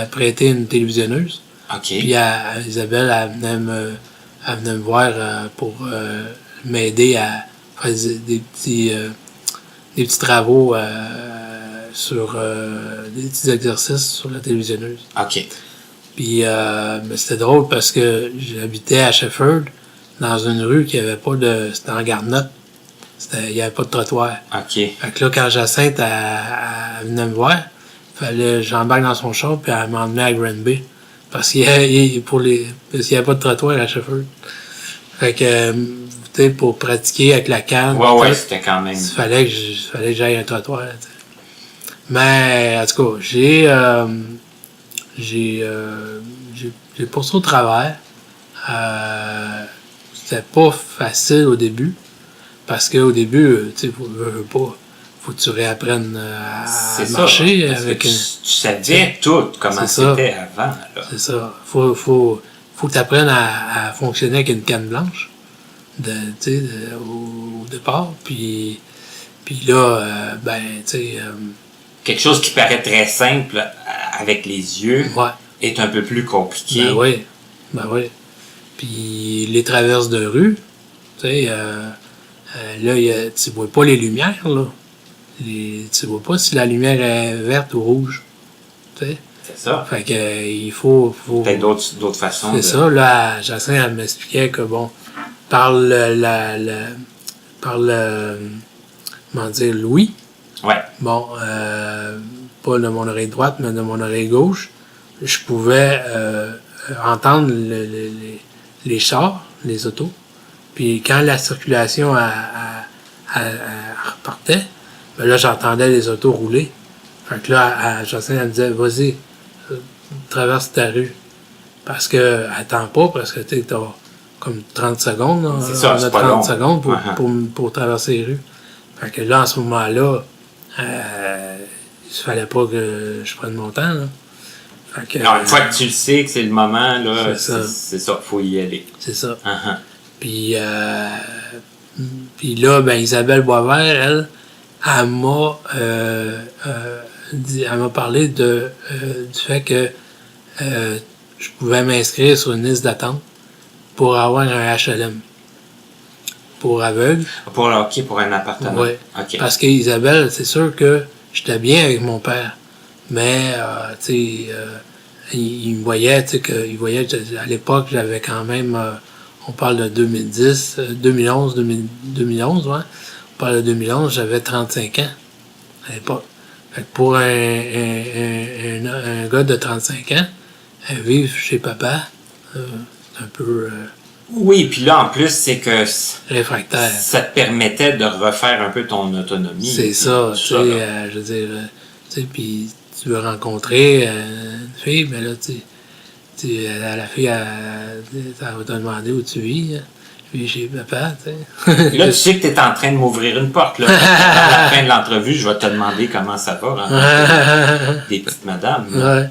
prêté une télévisionneuse. OK. Puis Isabelle, elle venait me voir pour m'aider à faire des petits travaux sur des petits exercices sur la télévisionneuse. OK. Puis c'était drôle parce que j'habitais à Sheffield, dans une rue qui avait pas de... C'était en garnotte. Il n'y avait pas de trottoir. OK. Fait que là, quand Jacinthe elle venait me voir, fallait que j'embarque dans son char puis elle m'emmenait à Granby. Parce qu'il n'y avait pas de trottoir à Sheffield. Fait que, tu sais, pour pratiquer avec la canne. Ouais, c'était quand même. Il fallait que j'aille un trottoir. T'sais. Mais, en tout cas, j'ai passé au travers. C'était pas facile au début. Parce qu'au début, tu sais, faut que tu réapprennes à C'est marcher ça, parce avec que tu savais tout comment C'est ça. c'était avant. Là. C'est ça. Faut que tu apprennes à fonctionner avec une canne blanche au départ. Puis là, Quelque chose qui paraît très simple avec les yeux ouais. est un peu plus compliqué. Ben oui. Puis les traverses de rue, là, tu vois pas les lumières, là. Tu vois pas si la lumière est verte ou rouge. T'sais. C'est ça. Fait que il faut. Peut-être d'autres façons. C'est ça, là, Jacinthe, elle m'expliquait que bon, par comment dire, l'ouïe, Ouais. bon, pas de mon oreille droite, mais de mon oreille gauche, je pouvais entendre les chars, les autos. Puis quand la circulation repartait, ben là, j'entendais les autos rouler. Fait que là, Jacinthe, elle me disait, vas-y, traverse ta rue. Parce que, attends pas, parce que tu as comme 30 secondes. Là, c'est ça, on a 30 secondes pour traverser les rues. Fait que là, en ce moment-là, il fallait pas que je prenne mon temps. Là. Fait que, non, une fois que tu le sais que c'est le moment, là, c'est ça, faut y aller. C'est ça. Uh-huh. Puis là, ben, Isabelle Boisvert, elle m'a parlé du fait que je pouvais m'inscrire sur une liste d'attente pour avoir un HLM. Pour aveugles. Pour un appartement. Oui. Okay. Parce qu'Isabelle, c'est sûr que j'étais bien avec mon père. Mais, il me voyait, il voyait, à l'époque, j'avais quand même, on parle de 2011, ouais. On parle de 2011, j'avais 35 ans à l'époque. Fait que pour un gars de 35 ans, vivre chez papa, c'est un peu oui, puis là, en plus, c'est que réfractaire. Ça te permettait de refaire un peu ton autonomie. C'est ça, tu sais, je veux dire, tu sais, puis tu veux rencontrer une fille, mais là, la fille, elle va te demander où tu vis. Je vis chez papa, tu sais. Là, tu sais que tu es en train de m'ouvrir une porte. Là. À la fin de l'entrevue, je vais te demander comment ça va rencontrer des petites madames. Ouais.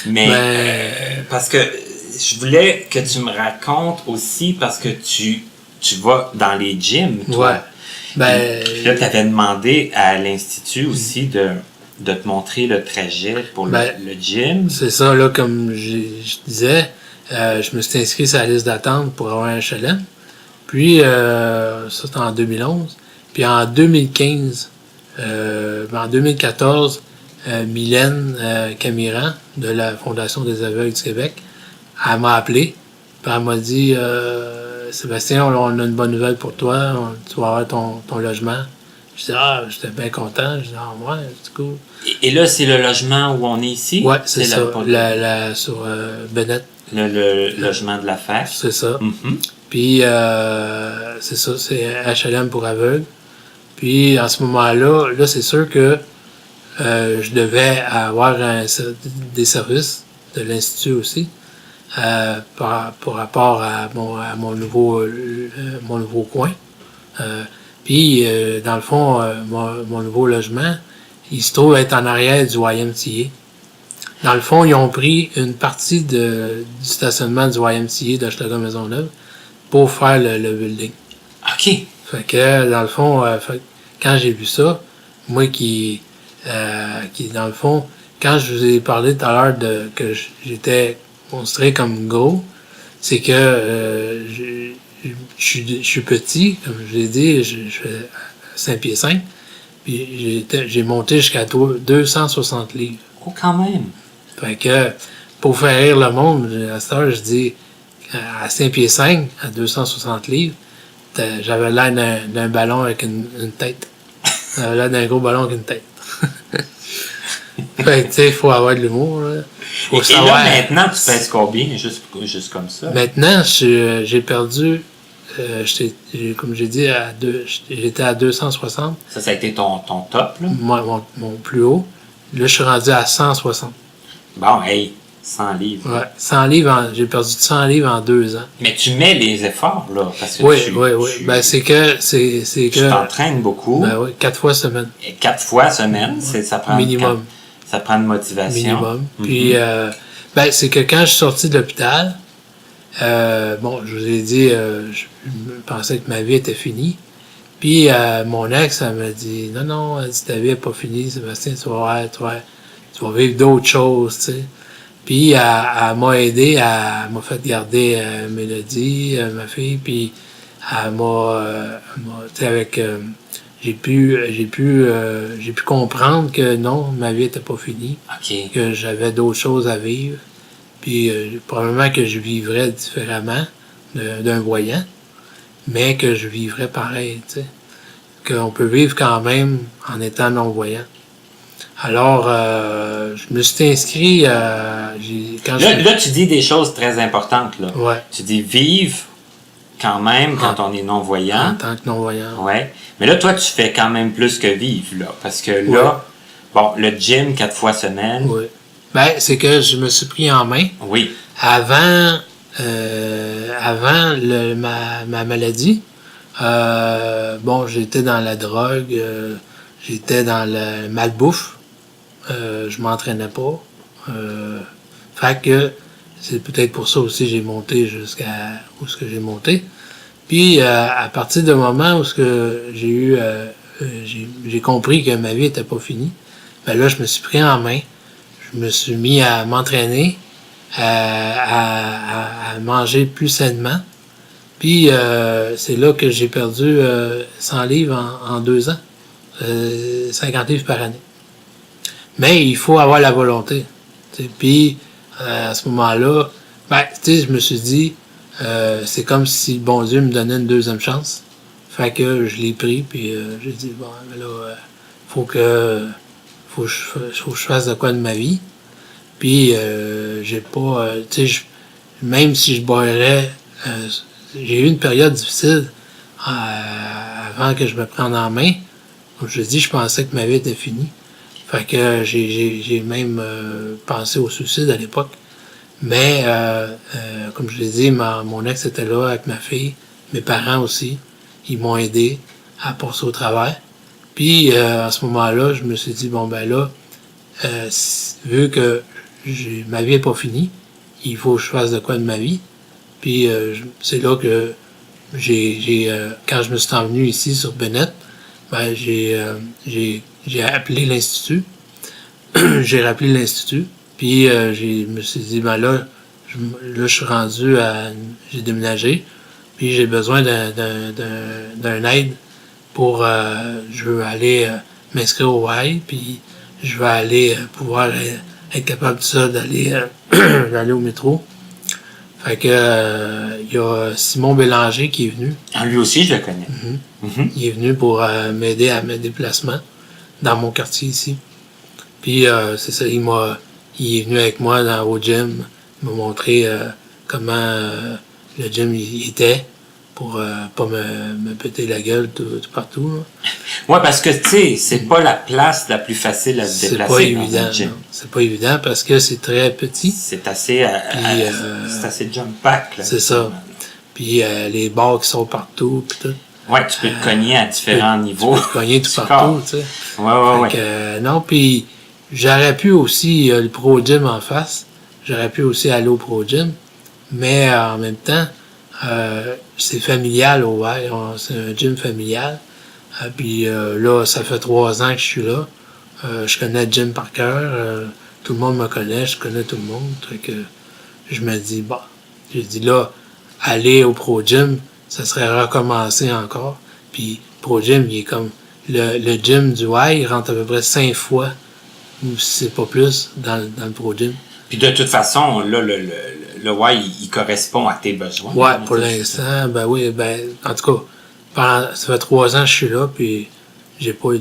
Mais parce que je voulais que tu me racontes aussi, parce que tu vas dans les gyms, toi. Ouais. Puis là, tu avais demandé à l'Institut aussi de te montrer le trajet pour le gym. C'est ça, là, comme je disais, je me suis inscrit sur la liste d'attente pour avoir un HLM. Puis, ça, c'était en 2011. Puis en 2015, en 2014, Mylène Camiran, de la Fondation des aveugles du Québec, elle m'a appelé. Puis elle m'a dit, Sébastien, on a une bonne nouvelle pour toi. Tu vas avoir ton logement. Je dis, j'étais bien content. Je dis, ouais, c'est cool. Et là, c'est le logement où on est ici? Ouais, c'est ça. Sur Bennett. Le logement de la FAC. C'est ça. Mm-hmm. Puis, c'est ça, c'est HLM pour aveugles. Puis, en ce moment-là, là, c'est sûr que je devais avoir des services de l'Institut aussi, par rapport à mon nouveau coin. Puis, dans le fond, mon nouveau logement, il se trouve être en arrière du YMCA. Dans le fond, ils ont pris une partie du stationnement du YMCA d'Hochelaga Maisonneuve pour faire le building. OK. Fait que, dans le fond, quand j'ai vu ça, moi qui dans le fond, quand je vous ai parlé tout à l'heure que j'étais considéré comme gros, c'est que je suis petit, comme je l'ai dit, je fais 5 pieds 5, puis j'ai monté jusqu'à 260 livres. Oh, quand même! Fait que, pour faire rire le monde, à cette heure, je dis, à 5 pieds 5, à 260 livres, j'avais l'air d'un ballon avec une tête. J'avais l'air d'un gros ballon avec une tête. Fait que, tu sais, il faut avoir de l'humour, là. Et là, maintenant, tu pèses combien, juste comme ça? Maintenant, j'ai perdu, comme j'ai dit, j'étais à 260. Ça a été ton top, là? Mon plus haut. Là, je suis rendu à 160. Bon, hey, 100 livres. Ouais, 100 livres, j'ai perdu 100 livres en 2 ans. Mais tu mets les efforts, là, parce que Oui. tu Ben, c'est que t'entraînes beaucoup. Ben oui, 4 fois semaine. Et 4 fois semaine, ça prend Minimum. Ça prend de motivation. Minimum. Puis, ben, c'est que quand je suis sorti de l'hôpital, bon, je vous ai dit, je pensais que ma vie était finie. Puis, mon ex, elle m'a dit, non, elle dit, ta vie n'est pas finie, Sébastien, tu vas vivre d'autres choses, tu sais. Puis, elle m'a aidé, elle m'a fait garder Mélodie, ma fille, puis elle m'a tu sais, avec... j'ai pu comprendre que non, ma vie était pas finie, OK. que j'avais d'autres choses à vivre, puis probablement que je vivrais différemment d'un voyant, mais que je vivrais pareil, tu sais, qu'on peut vivre quand même en étant non-voyant. Alors, je me suis inscrit, Là, tu dis des choses très importantes, là. Ouais. Tu dis vivre quand même quand on est non-voyant. En tant que non-voyant. Ouais. Mais là, toi, tu fais quand même plus que vivre, là. Parce que là, bon, le gym 4 fois semaine. Oui. Ben, c'est que je me suis pris en main. Oui. Avant ma maladie, bon, j'étais dans la drogue, j'étais dans le malbouffe, je m'entraînais pas. Fait que c'est peut-être pour ça aussi que j'ai monté jusqu'à où ce que j'ai monté. Puis à partir du moment où ce que j'ai compris que ma vie était pas finie, ben là je me suis pris en main, je me suis mis à m'entraîner, à manger plus sainement. Puis c'est là que j'ai perdu 100 livres en 2 ans, 50 livres par année. Mais il faut avoir la volonté. T'sais. Puis à ce moment-là, ben, je me suis dit, c'est comme si le bon Dieu me donnait une deuxième chance. Fait que je l'ai pris, puis j'ai dit, bon, ben là, faut que je fasse de quoi de ma vie. Puis j'ai pas, même si je boirais, j'ai eu une période difficile avant que je me prenne en main. Comme je dis, je pensais que ma vie était finie. Fait que j'ai même pensé au suicide à l'époque. Mais, comme je l'ai dit, mon ex était là avec ma fille, mes parents aussi. Ils m'ont aidé à passer au travail. Puis, à ce moment-là, je me suis dit, bon, ben là, vu que ma vie n'est pas finie, il faut que je fasse de quoi de ma vie. Puis, c'est là que quand je me suis envenu ici sur Bennett, ben, j'ai appelé l'Institut. J'ai rappelé l'Institut. Puis, je me suis dit, ben là, je suis rendu j'ai déménagé. Puis, j'ai besoin d'un aide pour, je veux aller m'inscrire au Y. Puis, je veux aller pouvoir être capable de ça, d'aller au métro. Fait que, il y a Simon Bélanger qui est venu. Ah, lui aussi, je le connais. Il est venu pour m'aider à mes déplacements dans mon quartier ici. Puis, c'est ça, il est venu avec moi au gym, il m'a montré comment le gym il était pour pas me péter la gueule tout partout. Là. Ouais, parce que, tu sais, c'est pas la place la plus facile à se déplacer pas évident, dans un gym. non. C'est pas évident parce que c'est très petit. C'est assez, c'est assez jump-pack. C'est ça. Puis les barres qui sont partout, puis tout. Ouais, tu peux te cogner à différents niveaux. Tu peux te cogner tout partout, tu sais. Ouais. Non, puis j'aurais pu aussi, le Pro Gym en face, j'aurais pu aussi aller au Pro Gym, mais en même temps, c'est familial, ouais, c'est un gym familial. Puis là, ça fait 3 ans que je suis là. Je connais le gym par cœur. Tout le monde me connaît, je connais tout le monde. Fait que je me dis, bon, j'ai dit là, aller au Pro Gym, ça serait recommencer encore. Puis Pro Gym, il est comme le gym du Y, il rentre à peu près 5 fois, ou si c'est pas plus, dans le Pro Gym. Puis de toute façon, là, le Y, il correspond à tes besoins. Ouais, pour l'instant, ben oui, ben, en tout cas, ça fait 3 ans que je suis là, puis j'ai pas,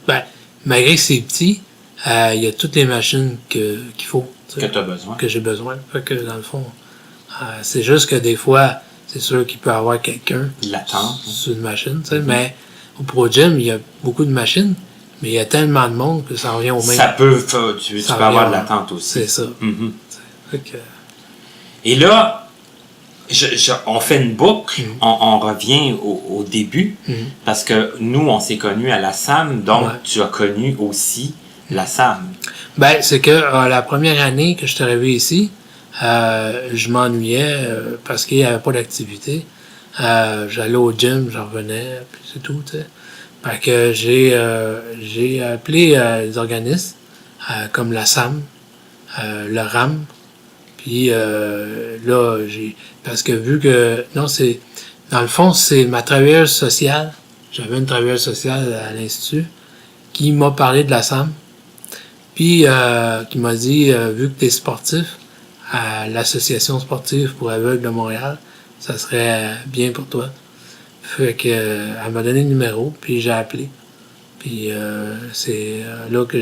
ben, malgré que c'est petit, il y a toutes les machines qu'il faut. Que tu as besoin. Que j'ai besoin. Fait que, dans le fond, c'est juste que des fois, c'est sûr qu'il peut y avoir quelqu'un l'attente sur une machine, tu sais, mais au Pro Gym, il y a beaucoup de machines, Mais il y a tellement de monde que ça revient au même. Ça peut, tu Ça peux avoir de revient, l'attente aussi. C'est ça. Mhm. Fait que, Et là, on fait une boucle, on revient au début, parce que nous, on s'est connus à la SAM, donc Ouais. tu as connu aussi la SAM. ben, c'est que la première année que je suis arrivé ici, je m'ennuyais parce qu'il n'y avait pas d'activité. J'allais au gym, j'en revenais, puis c'est tout, tu sais. Fait que j'ai appelé les organismes comme la SAM, le RAM, puis là, parce que vu que, non, c'est, dans le fond, c'est ma travailleuse sociale, j'avais une travailleuse sociale à l'Institut, qui m'a parlé de la SAM, puis qui m'a dit, vu que tu es sportif, à l'Association sportive pour aveugles de Montréal, ça serait bien pour toi. Fait que elle m'a donné le numéro, puis j'ai appelé. Puis c'est là que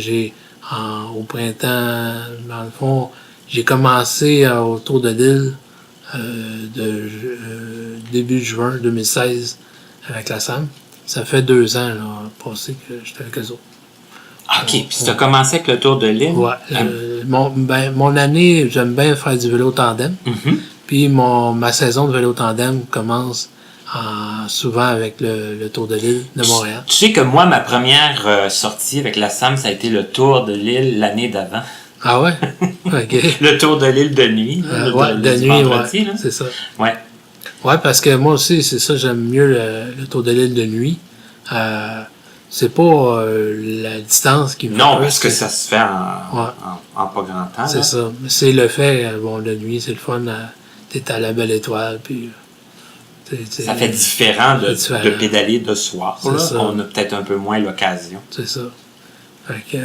au printemps, dans le fond, j'ai commencé autour de l'île début juin 2016 avec la SAM. Ça fait 2 ans, là, passé que j'étais avec eux autres. OK, puis tu as commencé avec le tour de l'île. Ouais. Mon année, j'aime bien faire du vélo tandem. Mhm. Puis ma saison de vélo tandem commence souvent avec le Tour de l'île de Montréal. Tu sais que moi, ma première sortie avec la SAM, ça a été le tour de l'île l'année d'avant. Ah ouais? OK. Le tour de l'île de nuit. Ouais, de du nuit, vendredi, ouais. là. C'est ça. Ouais. Ouais, parce que moi aussi, c'est ça, j'aime mieux le Tour de l'île de nuit. C'est pas la distance qui me Non, fait parce que peur, ça se fait Ouais. en pas grand temps. c'est là. ça. C'est le fait, bon, de nuit, c'est le fun. T'es à la belle étoile, puis... Ça fait différent de différent. pédaler de soir. C'est Là. ça. On a peut-être un peu moins l'occasion. C'est ça. Fait que,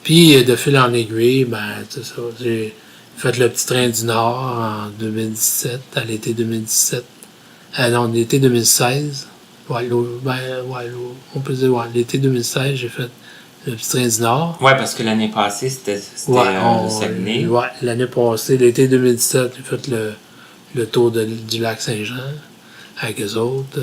puis de fil en aiguille, ben, c'est ça. J'ai fait le petit train du Nord en 2017, à l'été 2017. Non, l'été 2016. Ouais, on peut dire, ouais, l'été 2016, j'ai fait le petit train du Nord. Ouais, parce que l'année passée, c'était le Saguenay. Ouais, l'année passée, l'été 2017, j'ai fait le tour du lac Saint-Jean avec eux autres.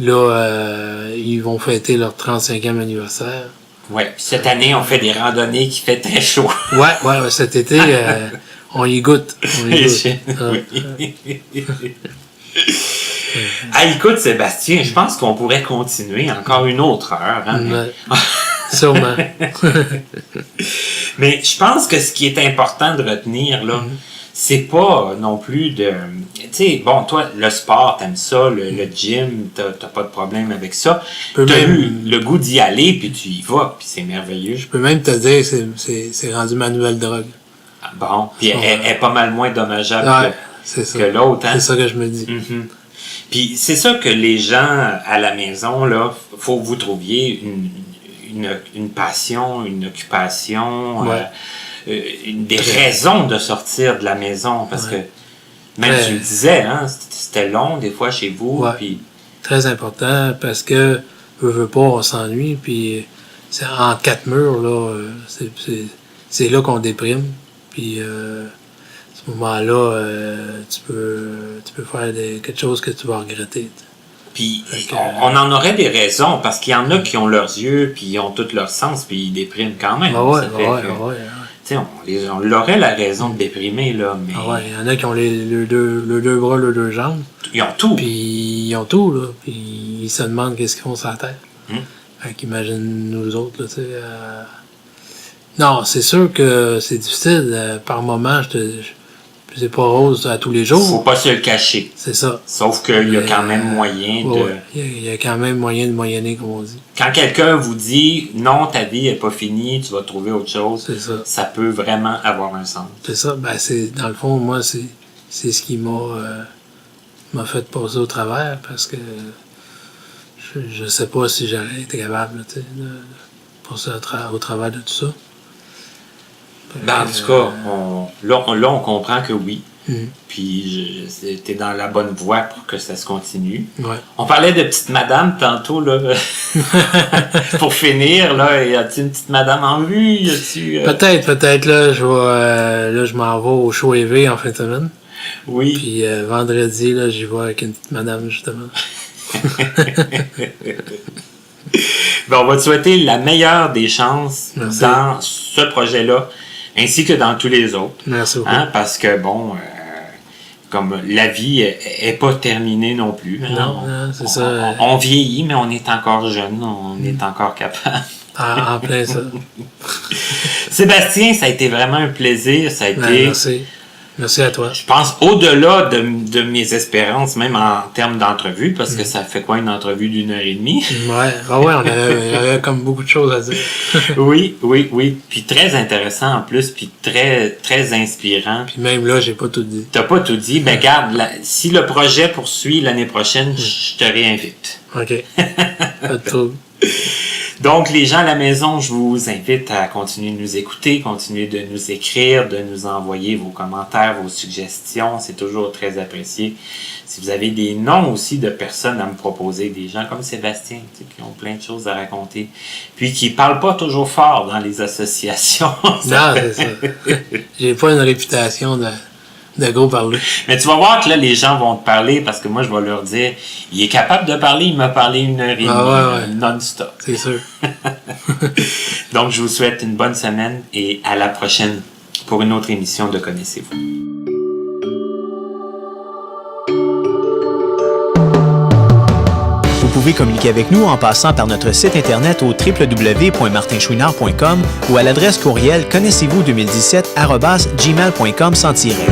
Là, ils vont fêter leur 35e anniversaire. Ouais, puis cette année, on fait des randonnées qui fait très chaud. Ouais, cet été, on y goûte. Oui. Ah, écoute, Sébastien, je pense qu'on pourrait continuer encore une autre heure. Hein, Ouais. Sûrement. Mais je pense que ce qui est important de retenir, là, c'est pas non plus de... Tu sais, bon, toi, le sport, t'aimes ça, le gym, t'as pas de problème avec ça. Peux T'as même- eu le goût d'y aller, puis tu y vas, puis c'est merveilleux. Je peux même te dire que c'est rendu ma nouvelle drogue. Ah, bon, puis elle est pas mal moins dommageable Ouais, c'est ça. que l'autre, hein? C'est ça que je me dis. Mhm. Puis c'est ça que les gens à la maison, là, faut que vous trouviez une passion, une occupation, Ouais. des raisons de sortir de la maison. Parce Ouais. que, même Ouais. tu le disais, hein, c'était long des fois chez vous. Ouais. Puis, Très important parce que, veut pas, on s'ennuie. Puis, c'est en 4 murs, là, c'est là qu'on déprime. Puis, à ce moment-là, tu peux faire quelque chose que tu vas regretter. puis Fait que- on en aurait des raisons parce qu'il y en a qui ont leurs yeux, puis ils ont tout leur sens, puis ils dépriment quand même. Ah ouais, Ça fait ouais, que, ouais. tu sais, on aurait la raison de déprimer, là, mais Ah ouais, il y en a qui ont les deux bras, les deux jambes. ils ont tout. Puis ils ont tout, là. Puis ils se demandent qu'est-ce qu'ils font sur la terre. Hum. Fait qu'imagine nous autres, là, tu sais. Non, c'est sûr que c'est difficile. Par moment, c'est pas rose à tous les jours. Faut pas se le cacher. C'est ça. Sauf qu'il y a quand même moyen de... Ouais, il y a quand même moyen de moyenner, comme on dit. Quand quelqu'un vous dit « Non, ta vie n'est pas finie, tu vas trouver autre chose C'est ça. », ça peut vraiment avoir un sens. C'est ça. Ben, dans le fond, moi, c'est ce qui m'a fait passer au travers parce que je sais pas si j'aurais été capable, là, tu sais, de passer au travers de tout ça. Ben, en tout cas, on comprend que oui. Mhm. Puis t'es dans la bonne voie pour que ça se continue. Ouais. On parlait de petite madame tantôt, là. Pour finir, là, y a-t-il une petite madame en vue? Y a-tu... Peut-être, là, je m'en vais au show EV en fin de semaine. Oui. Puis vendredi, là, j'y vais avec une petite madame, justement. Ben, on va te souhaiter la meilleure des chances Merci. dans ce projet-là, ainsi que dans tous les autres. Merci beaucoup. Hein, parce que, bon, comme la vie est pas terminée non plus. Hein. Non, c'est ça. On vieillit, mais on est encore jeune, on est encore capable. En plein ça. Sébastien, ça a été vraiment un plaisir. Ça a été, Merci. Merci à toi. je pense, au-delà de mes espérances, même en termes d'entrevue, parce que ça fait quoi une entrevue d'1h30? Ouais, on avait comme beaucoup de choses à dire. Oui. Puis très intéressant en plus, puis très, très inspirant. Puis même là, j'ai pas tout dit. T'as pas tout dit. Ben garde, si le projet poursuit l'année prochaine, je te réinvite. OK. Pas de trouble. Donc, les gens à la maison, je vous invite à continuer de nous écouter, continuer de nous écrire, de nous envoyer vos commentaires, vos suggestions. C'est toujours très apprécié. Si vous avez des noms aussi de personnes à me proposer, des gens comme Sébastien, tu sais, qui ont plein de choses à raconter, puis qui parlent pas toujours fort dans les associations. Non, c'est ça. J'ai pas une réputation de gros parler. Mais tu vas voir que là, les gens vont te parler parce que moi, je vais leur dire, il est capable de parler, il m'a parlé 1h30 ouais. non-stop. C'est sûr. Donc, je vous souhaite une bonne semaine et à la prochaine pour une autre émission de Connaissez-vous. Vous pouvez communiquer avec nous en passant par notre site internet au www.martinchouinard.com ou à l'adresse courriel connaissez-vous2017@gmail.com sans tiret.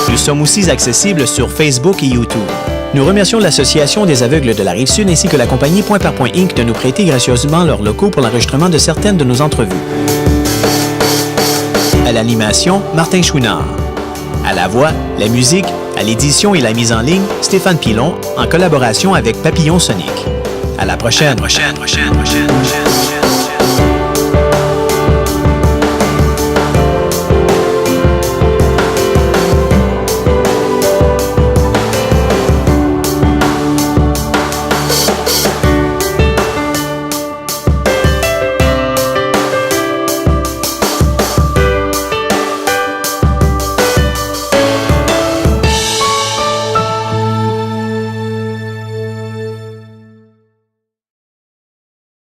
Nous sommes aussi accessibles sur Facebook et YouTube. Nous remercions l'Association des aveugles de la Rive-Sud ainsi que la compagnie Point par Point Inc. de nous prêter gracieusement leurs locaux pour l'enregistrement de certaines de nos entrevues. À l'animation, Martin Chouinard. À la voix, la musique, à l'édition et la mise en ligne, Stéphane Pilon, en collaboration avec Papillon Sonic. À la prochaine.